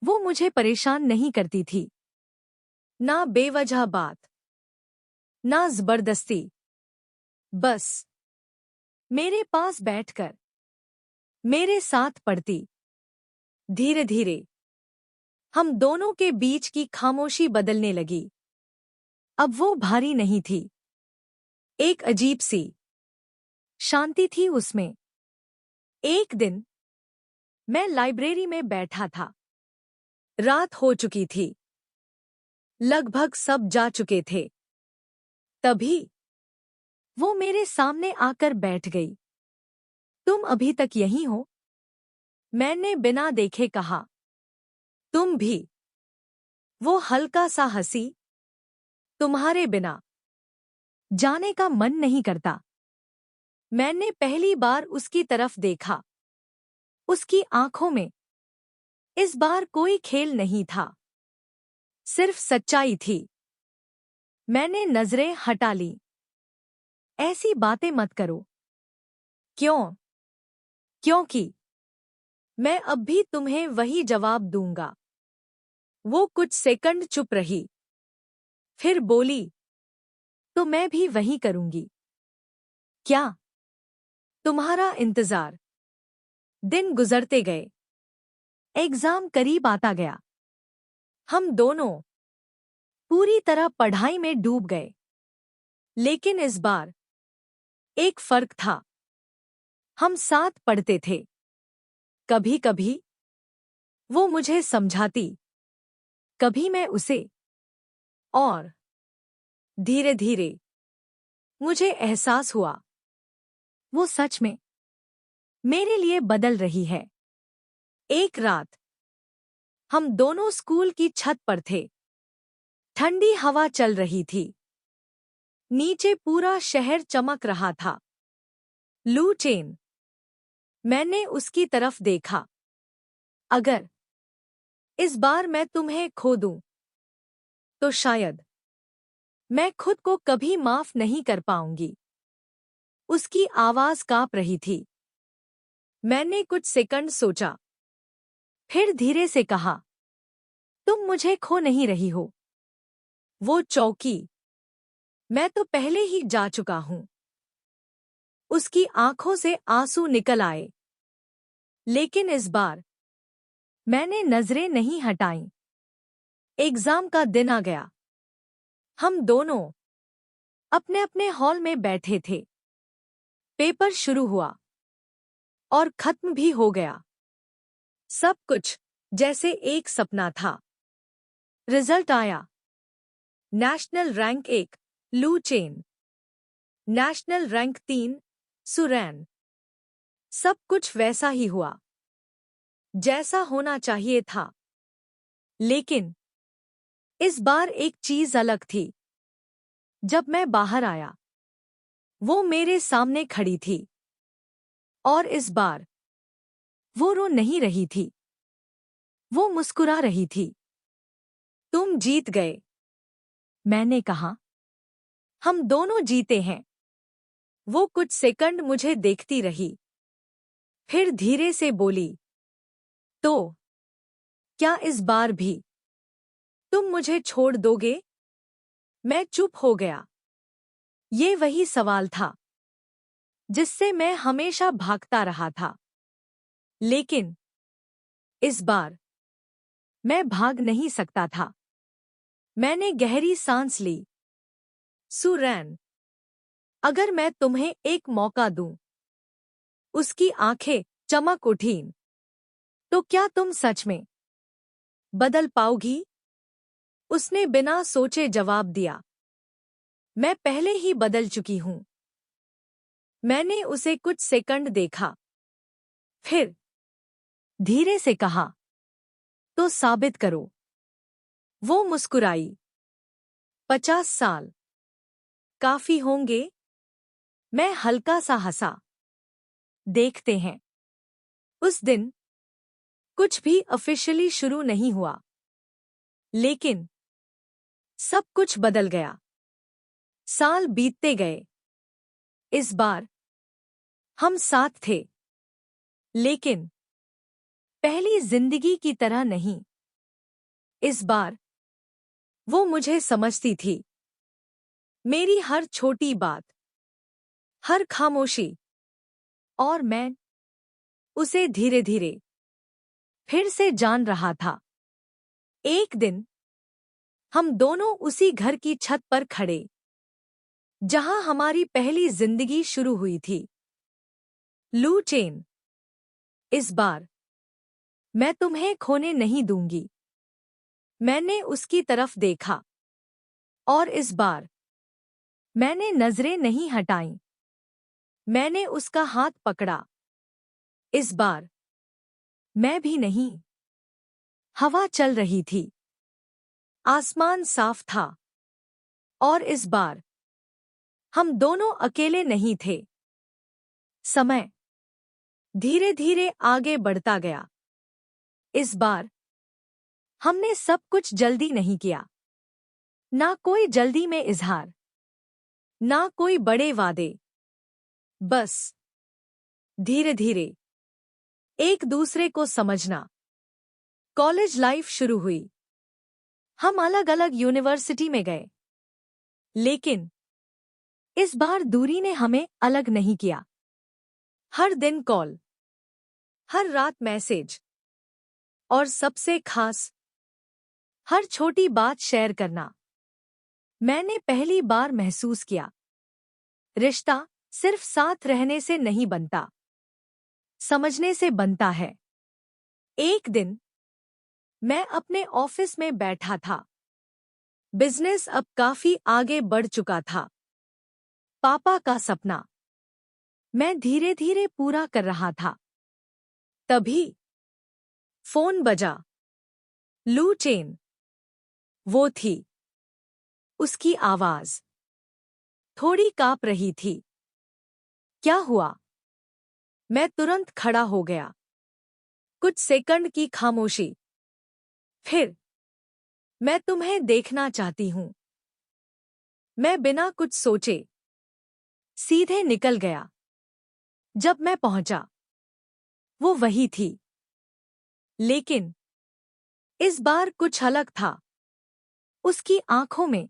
वो मुझे परेशान नहीं करती थी। ना बेवजह बात, ना जबरदस्ती। बस मेरे पास बैठकर मेरे साथ पढ़ती। धीरे धीरे हम दोनों के बीच की खामोशी बदलने लगी। अब वो भारी नहीं थी। एक अजीब सी शांति थी उसमें। एक दिन मैं लाइब्रेरी में बैठा था। रात हो चुकी थी। लगभग सब जा चुके थे। तभी वो मेरे सामने आकर बैठ गई। तुम अभी तक यहीं हो? मैंने बिना देखे कहा। तुम भी? वो हल्का सा हंसी। तुम्हारे बिना जाने का मन नहीं करता। मैंने पहली बार उसकी तरफ देखा। उसकी आंखों में इस बार कोई खेल नहीं था, सिर्फ सच्चाई थी। मैंने नजरें हटा ली। ऐसी बातें मत करो। क्यों? क्योंकि मैं अब भी तुम्हें वही जवाब दूंगा। वो कुछ सेकंड चुप रही, फिर बोली, तो मैं भी वही करूंगी। क्या? तुम्हारा इंतजार। दिन गुजरते गए। एग्जाम करीब आता गया। हम दोनों पूरी तरह पढ़ाई में डूब गए। लेकिन इस बार एक फर्क था। हम साथ पढ़ते थे। कभी कभी वो मुझे समझाती, कभी मैं उसे। और धीरे धीरे मुझे एहसास हुआ वो सच में मेरे लिए बदल रही है। एक रात हम दोनों स्कूल की छत पर थे। ठंडी हवा चल रही थी। नीचे पूरा शहर चमक रहा था। लू चेन। मैंने उसकी तरफ देखा। अगर इस बार मैं तुम्हें खो दूं, तो शायद मैं खुद को कभी माफ नहीं कर पाऊंगी। उसकी आवाज कांप रही थी। मैंने कुछ सेकंड सोचा, फिर धीरे से कहा, तुम मुझे खो नहीं रही हो। वो चौंकी। मैं तो पहले ही जा चुका हूं। उसकी आंखों से आंसू निकल आए। लेकिन इस बार मैंने नजरें नहीं हटाईं। एग्जाम का दिन आ गया। हम दोनों अपने अपने हॉल में बैठे थे। पेपर शुरू हुआ और खत्म भी हो गया। सब कुछ जैसे एक सपना था। रिजल्ट आया। नेशनल रैंक 1 लू चेन। National rank 3 सुरैन। सब कुछ वैसा ही हुआ जैसा होना चाहिए था। लेकिन इस बार एक चीज अलग थी। जब मैं बाहर आया, वो मेरे सामने खड़ी थी। और इस बार वो रो नहीं रही थी। वो मुस्कुरा रही थी। तुम जीत गए, मैंने कहा। हम दोनों जीते हैं। वो कुछ सेकंड मुझे देखती रही, फिर धीरे से बोली, तो क्या इस बार भी तुम मुझे छोड़ दोगे? मैं चुप हो गया। ये वही सवाल था जिससे मैं हमेशा भागता रहा था। लेकिन इस बार मैं भाग नहीं सकता था। मैंने गहरी सांस ली। सुरैन, अगर मैं तुम्हें एक मौका दूं। उसकी आंखें चमक उठीं। तो क्या तुम सच में बदल पाओगी? उसने बिना सोचे जवाब दिया, मैं पहले ही बदल चुकी हूं। मैंने उसे कुछ सेकंड देखा, फिर धीरे से कहा, तो साबित करो। वो मुस्कुराई। 50 साल काफी होंगे? मैं हल्का सा हंसा। देखते हैं। उस दिन कुछ भी ऑफिशियली शुरू नहीं हुआ। लेकिन सब कुछ बदल गया। साल बीतते गए। इस बार हम साथ थे। लेकिन पहली जिंदगी की तरह नहीं। इस बार वो मुझे समझती थी। मेरी हर छोटी बात, हर खामोशी। और मैं उसे धीरे धीरे फिर से जान रहा था। एक दिन हम दोनों उसी घर की छत पर खड़े, जहां हमारी पहली जिंदगी शुरू हुई थी। लू चेन, इस बार मैं तुम्हें खोने नहीं दूंगी। मैंने उसकी तरफ देखा, और इस बार मैंने नजरें नहीं हटाईं। मैंने उसका हाथ पकड़ा। इस बार मैं भी नहीं। हवा चल रही थी, आसमान साफ था, और इस बार हम दोनों अकेले नहीं थे। समय धीरे धीरे आगे बढ़ता गया। इस बार हमने सब कुछ जल्दी नहीं किया। ना कोई जल्दी में इजहार, ना कोई बड़े वादे। बस धीरे धीरे एक दूसरे को समझना। कॉलेज लाइफ शुरू हुई। हम अलग अलग यूनिवर्सिटी में गए, लेकिन इस बार दूरी ने हमें अलग नहीं किया। हर दिन कॉल, हर रात मैसेज, और सबसे खास, हर छोटी बात शेयर करना। मैंने पहली बार महसूस किया, रिश्ता सिर्फ साथ रहने से नहीं बनता, समझने से बनता है। एक दिन मैं अपने ऑफिस में बैठा था। बिजनेस अब काफी आगे बढ़ चुका था। पापा का सपना मैं धीरे धीरे पूरा कर रहा था। तभी फोन बजा। लू चेन, वो थी। उसकी आवाज थोड़ी कांप रही थी। क्या हुआ? मैं तुरंत खड़ा हो गया। कुछ सेकंड की खामोशी। फिर, मैं तुम्हें देखना चाहती हूं। मैं बिना कुछ सोचे सीधे निकल गया। जब मैं पहुंचा, वो वही थी, लेकिन इस बार कुछ अलग था। उसकी आंखों में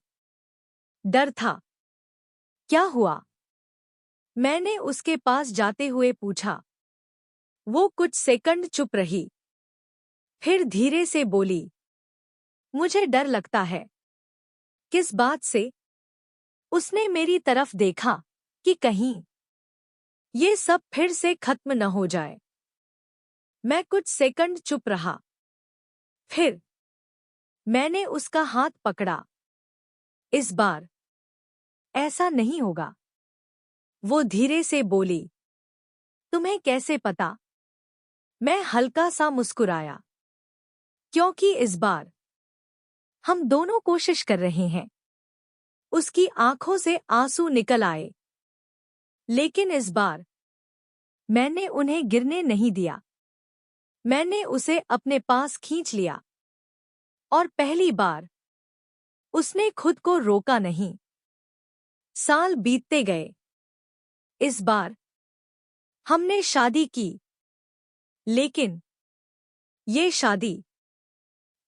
डर था। क्या हुआ? मैंने उसके पास जाते हुए पूछा। वो कुछ सेकंड चुप रही, फिर धीरे से बोली, मुझे डर लगता है। किस बात से? उसने मेरी तरफ देखा कि कहीं ये सब फिर से खत्म न हो जाए। मैं कुछ सेकंड चुप रहा। फिर मैंने उसका हाथ पकड़ा। इस बार ऐसा नहीं होगा, वो धीरे से बोली। तुम्हें कैसे पता? मैं हल्का सा मुस्कुराया, क्योंकि इस बार हम दोनों कोशिश कर रहे हैं। उसकी आंखों से आंसू निकल आए, लेकिन इस बार मैंने उन्हें गिरने नहीं दिया। मैंने उसे अपने पास खींच लिया, और पहली बार उसने खुद को रोका नहीं। साल बीतते गए। इस बार हमने शादी की, लेकिन ये शादी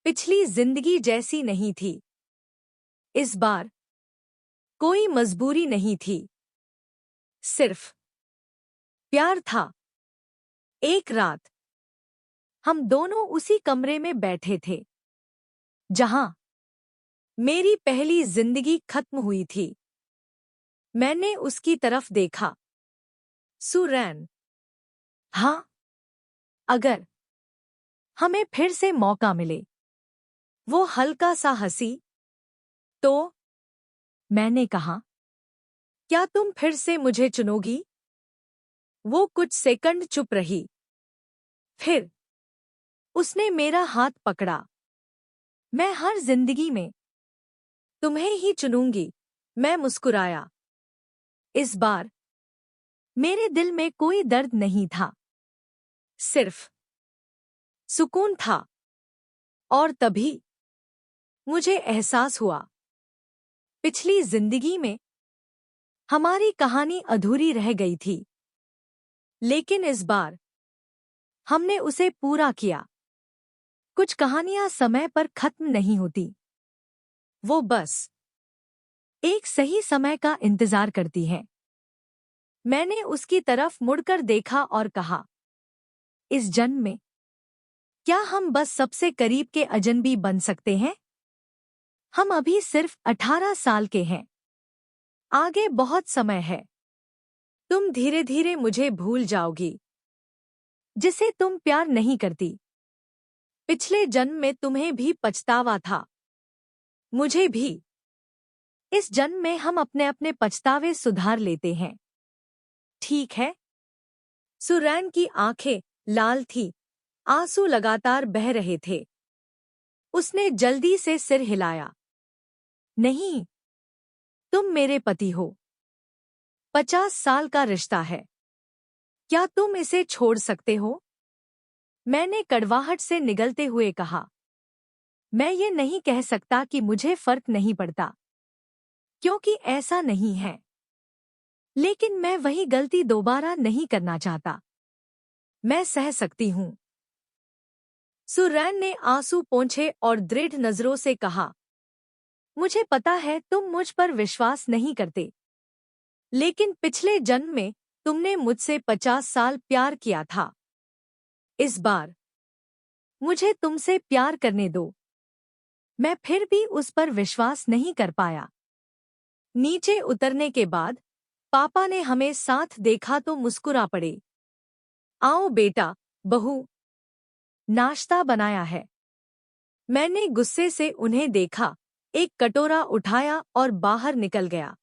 पिछली जिंदगी जैसी नहीं थी। इस बार कोई मजबूरी नहीं थी, सिर्फ प्यार था। एक रात हम दोनों उसी कमरे में बैठे थे, जहां मेरी पहली जिंदगी खत्म हुई थी। मैंने उसकी तरफ देखा। सुरैन, हाँ, अगर हमें फिर से मौका मिले। वो हल्का सा हंसी। तो मैंने कहा, क्या तुम फिर से मुझे चुनोगी? वो कुछ सेकंड चुप रही। फिर उसने मेरा हाथ पकड़ा। मैं हर जिंदगी में तुम्हें ही चुनूंगी। मैं मुस्कुराया। इस बार मेरे दिल में कोई दर्द नहीं था, सिर्फ सुकून था। और तभी मुझे एहसास हुआ, पिछली जिंदगी में हमारी कहानी अधूरी रह गई थी, लेकिन इस बार हमने उसे पूरा किया। कुछ कहानियां समय पर खत्म नहीं होती, वो बस एक सही समय का इंतजार करती हैं। मैंने उसकी तरफ मुड़कर देखा और कहा, इस जन्म में क्या हम बस सबसे करीब के अजनबी बन सकते हैं? हम अभी सिर्फ 18 साल के हैं। आगे बहुत समय है। तुम धीरे धीरे मुझे भूल जाओगी, जिसे तुम प्यार नहीं करती। पिछले जन्म में तुम्हें भी पछतावा था, मुझे भी। इस जन्म में हम अपने अपने पछतावे सुधार लेते हैं, ठीक है? सुरैन की आंखें लाल थी, आंसू लगातार बह रहे थे। उसने जल्दी से सिर हिलाया। नहीं, तुम मेरे पति हो। 50 साल का रिश्ता है। क्या तुम इसे छोड़ सकते हो? मैंने कड़वाहट से निगलते हुए कहा। मैं ये नहीं कह सकता कि मुझे फर्क नहीं पड़ता, क्योंकि ऐसा नहीं है। लेकिन मैं वही गलती दोबारा नहीं करना चाहता। मैं सह सकती हूँ। सुरैन ने आंसू पोंछे और दृढ़ नजरों से कहा, मुझे पता है तुम मुझ पर विश्वास नहीं करते, लेकिन पिछले जन्म में तुमने मुझसे 50 साल प्यार किया था। इस बार मुझे तुमसे प्यार करने दो। मैं फिर भी उस पर विश्वास नहीं कर पाया। नीचे उतरने के बाद पापा ने हमें साथ देखा तो मुस्कुरा पड़े। आओ बेटा, बहू, नाश्ता बनाया है। मैंने गुस्से से उन्हें देखा, एक कटोरा उठाया और बाहर निकल गया।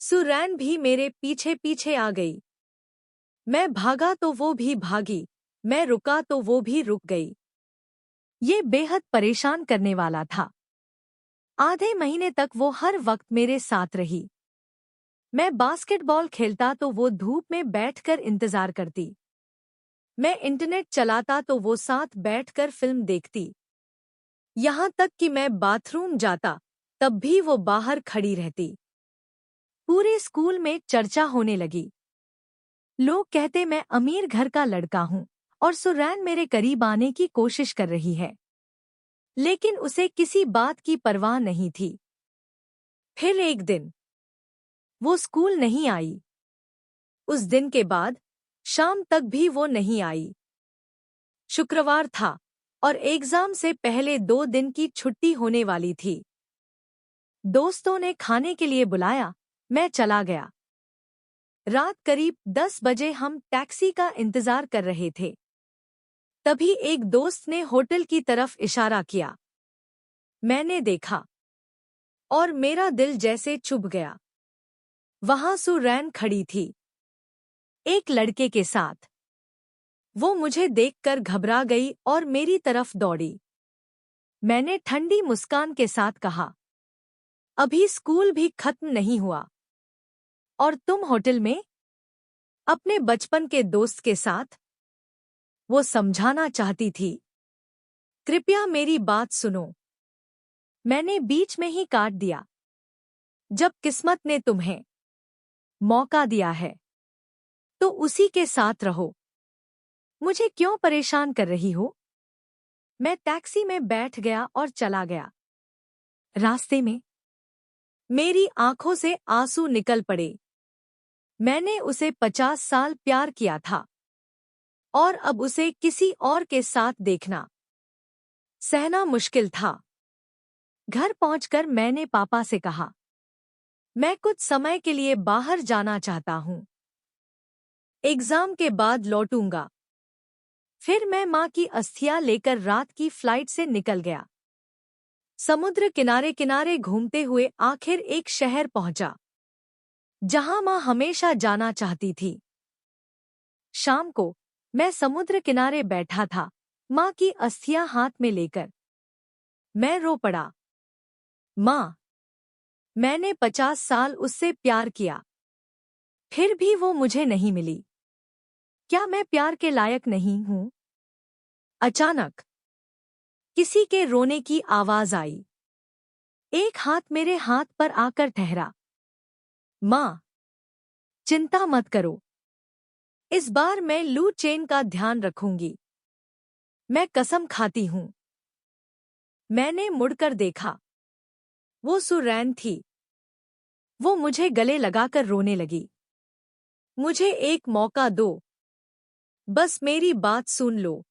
सुरैन भी मेरे पीछे पीछे आ गई। मैं भागा तो वो भी भागी, मैं रुका तो वो भी रुक गई। ये बेहद परेशान करने वाला था। आधे महीने तक वो हर वक्त मेरे साथ रही। मैं बास्केटबॉल खेलता तो वो धूप में बैठकर इंतजार करती। मैं इंटरनेट चलाता तो वो साथ बैठकर फिल्म देखती। यहाँ तक कि मैं बाथरूम जाता तब भी वो बाहर खड़ी रहती। पूरे स्कूल में चर्चा होने लगी। लोग कहते मैं अमीर घर का लड़का हूँ और सुरैन मेरे करीब आने की कोशिश कर रही है, लेकिन उसे किसी बात की परवाह नहीं थी। फिर एक दिन वो स्कूल नहीं आई। उस दिन के बाद शाम तक भी वो नहीं आई। शुक्रवार था और एग्जाम से पहले 2 दिन की छुट्टी होने वाली थी। दोस्तों ने खाने के लिए बुलाया, मैं चला गया। रात करीब 10 बजे हम टैक्सी का इंतजार कर रहे थे। तभी एक दोस्त ने होटल की तरफ इशारा किया। मैंने देखा और मेरा दिल जैसे चुभ गया। वहां सुरैन खड़ी थी, एक लड़के के साथ। वो मुझे देखकर घबरा गई और मेरी तरफ दौड़ी। मैंने ठंडी मुस्कान के साथ कहा, अभी स्कूल भी खत्म नहीं हुआ और तुम होटल में अपने बचपन के दोस्त के साथ। वो समझाना चाहती थी, कृपया मेरी बात सुनो। मैंने बीच में ही काट दिया। जब किस्मत ने तुम्हें मौका दिया है तो उसी के साथ रहो। मुझे क्यों परेशान कर रही हो? मैं टैक्सी में बैठ गया और चला गया। रास्ते में मेरी आंखों से आंसू निकल पड़े। मैंने उसे 50 साल प्यार किया था और अब उसे किसी और के साथ देखना सहना मुश्किल था। घर पहुंचकर मैंने पापा से कहा, मैं कुछ समय के लिए बाहर जाना चाहता हूं। एग्जाम के बाद लौटूंगा। फिर मैं मां की अस्थियां लेकर रात की फ्लाइट से निकल गया। समुद्र किनारे किनारे घूमते हुए आखिर एक शहर पहुंचा, जहां मां हमेशा जाना चाहती थी। शाम को मैं समुद्र किनारे बैठा था, मां की अस्थियां हाथ में लेकर। मैं रो पड़ा। मां, मैंने 50 साल उससे प्यार किया, फिर भी वो मुझे नहीं मिली। क्या मैं प्यार के लायक नहीं हूं? अचानक किसी के रोने की आवाज आई। एक हाथ मेरे हाथ पर आकर ठहरा। मां, चिंता मत करो, इस बार मैं लू चेन का ध्यान रखूंगी। मैं कसम खाती हूं। मैंने मुड़कर देखा। वो सुरैन थी। वो मुझे गले लगाकर रोने लगी। मुझे एक मौका दो, बस मेरी बात सुन लो।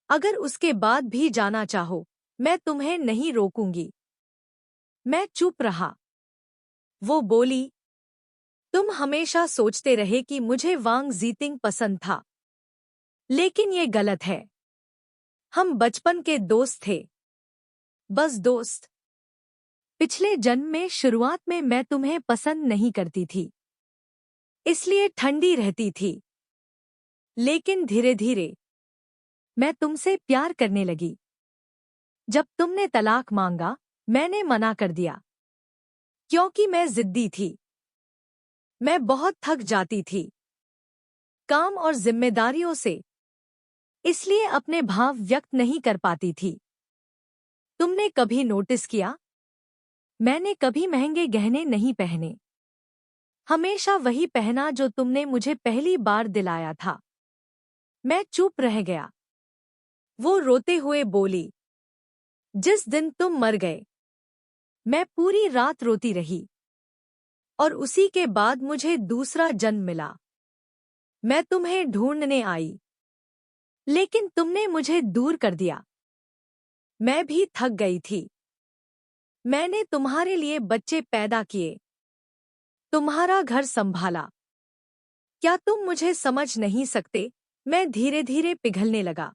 अगर उसके बाद भी जाना चाहो, मैं तुम्हें नहीं रोकूंगी। मैं चुप रहा। वो बोली, तुम हमेशा सोचते रहे कि मुझे वांग जीतिंग पसंद था। लेकिन ये गलत है। हम बचपन के दोस्त थे। बस दोस्त। पिछले जन्म में शुरुआत में मैं तुम्हें पसंद नहीं करती थी, इसलिए ठंडी रहती थी। लेकिन धीरे धीरे मैं तुमसे प्यार करने लगी। जब तुमने तलाक मांगा, मैंने मना कर दिया, क्योंकि मैं जिद्दी थी। मैं बहुत थक जाती थी काम और जिम्मेदारियों से, इसलिए अपने भाव व्यक्त नहीं कर पाती थी। तुमने कभी नोटिस किया? मैंने कभी महंगे गहने नहीं पहने। हमेशा वही पहना जो तुमने मुझे पहली बार दिलाया था। मैं चुप रह गया। वो रोते हुए बोली, जिस दिन तुम मर गए, मैं पूरी रात रोती रही। और उसी के बाद मुझे दूसरा जन्म मिला। मैं तुम्हें ढूंढने आई, लेकिन तुमने मुझे दूर कर दिया। मैं भी थक गई थी। मैंने तुम्हारे लिए बच्चे पैदा किए, तुम्हारा घर संभाला। क्या तुम मुझे समझ नहीं सकते? मैं धीरे धीरे पिघलने लगा।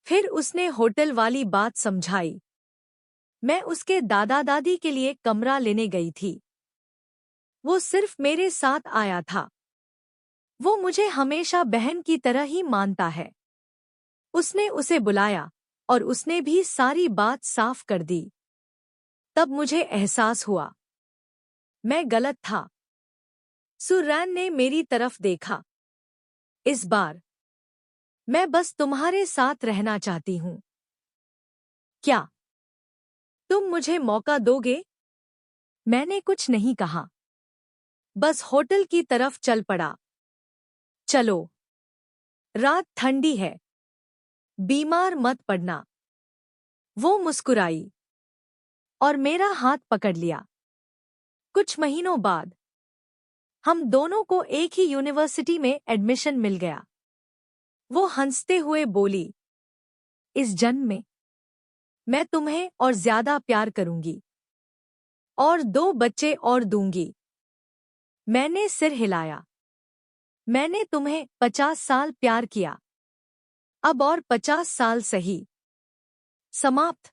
फिर उसने होटल वाली बात समझाई। मैं उसके दादा दादी के लिए कमरा लेने गई थी। वो सिर्फ मेरे साथ आया था। वो मुझे हमेशा बहन की तरह ही मानता है। उसने उसे बुलाया और उसने भी सारी बात साफ कर दी। तब मुझे एहसास हुआ, मैं गलत था। सुरैन ने मेरी तरफ देखा। इस बार मैं बस तुम्हारे साथ रहना चाहती हूँ। क्या तुम मुझे मौका दोगे? मैंने कुछ नहीं कहा, बस होटल की तरफ चल पड़ा। चलो, रात ठंडी है, बीमार मत पड़ना। वो मुस्कुराई और मेरा हाथ पकड़ लिया। कुछ महीनों बाद हम दोनों को एक ही यूनिवर्सिटी में एडमिशन मिल गया। वो हंसते हुए बोली, इस जन्म में मैं तुम्हें और ज्यादा प्यार करूंगी और 2 बच्चे और दूंगी। मैंने सिर हिलाया। मैंने तुम्हें 50 साल प्यार किया, अब और 50 साल सही। समाप्त।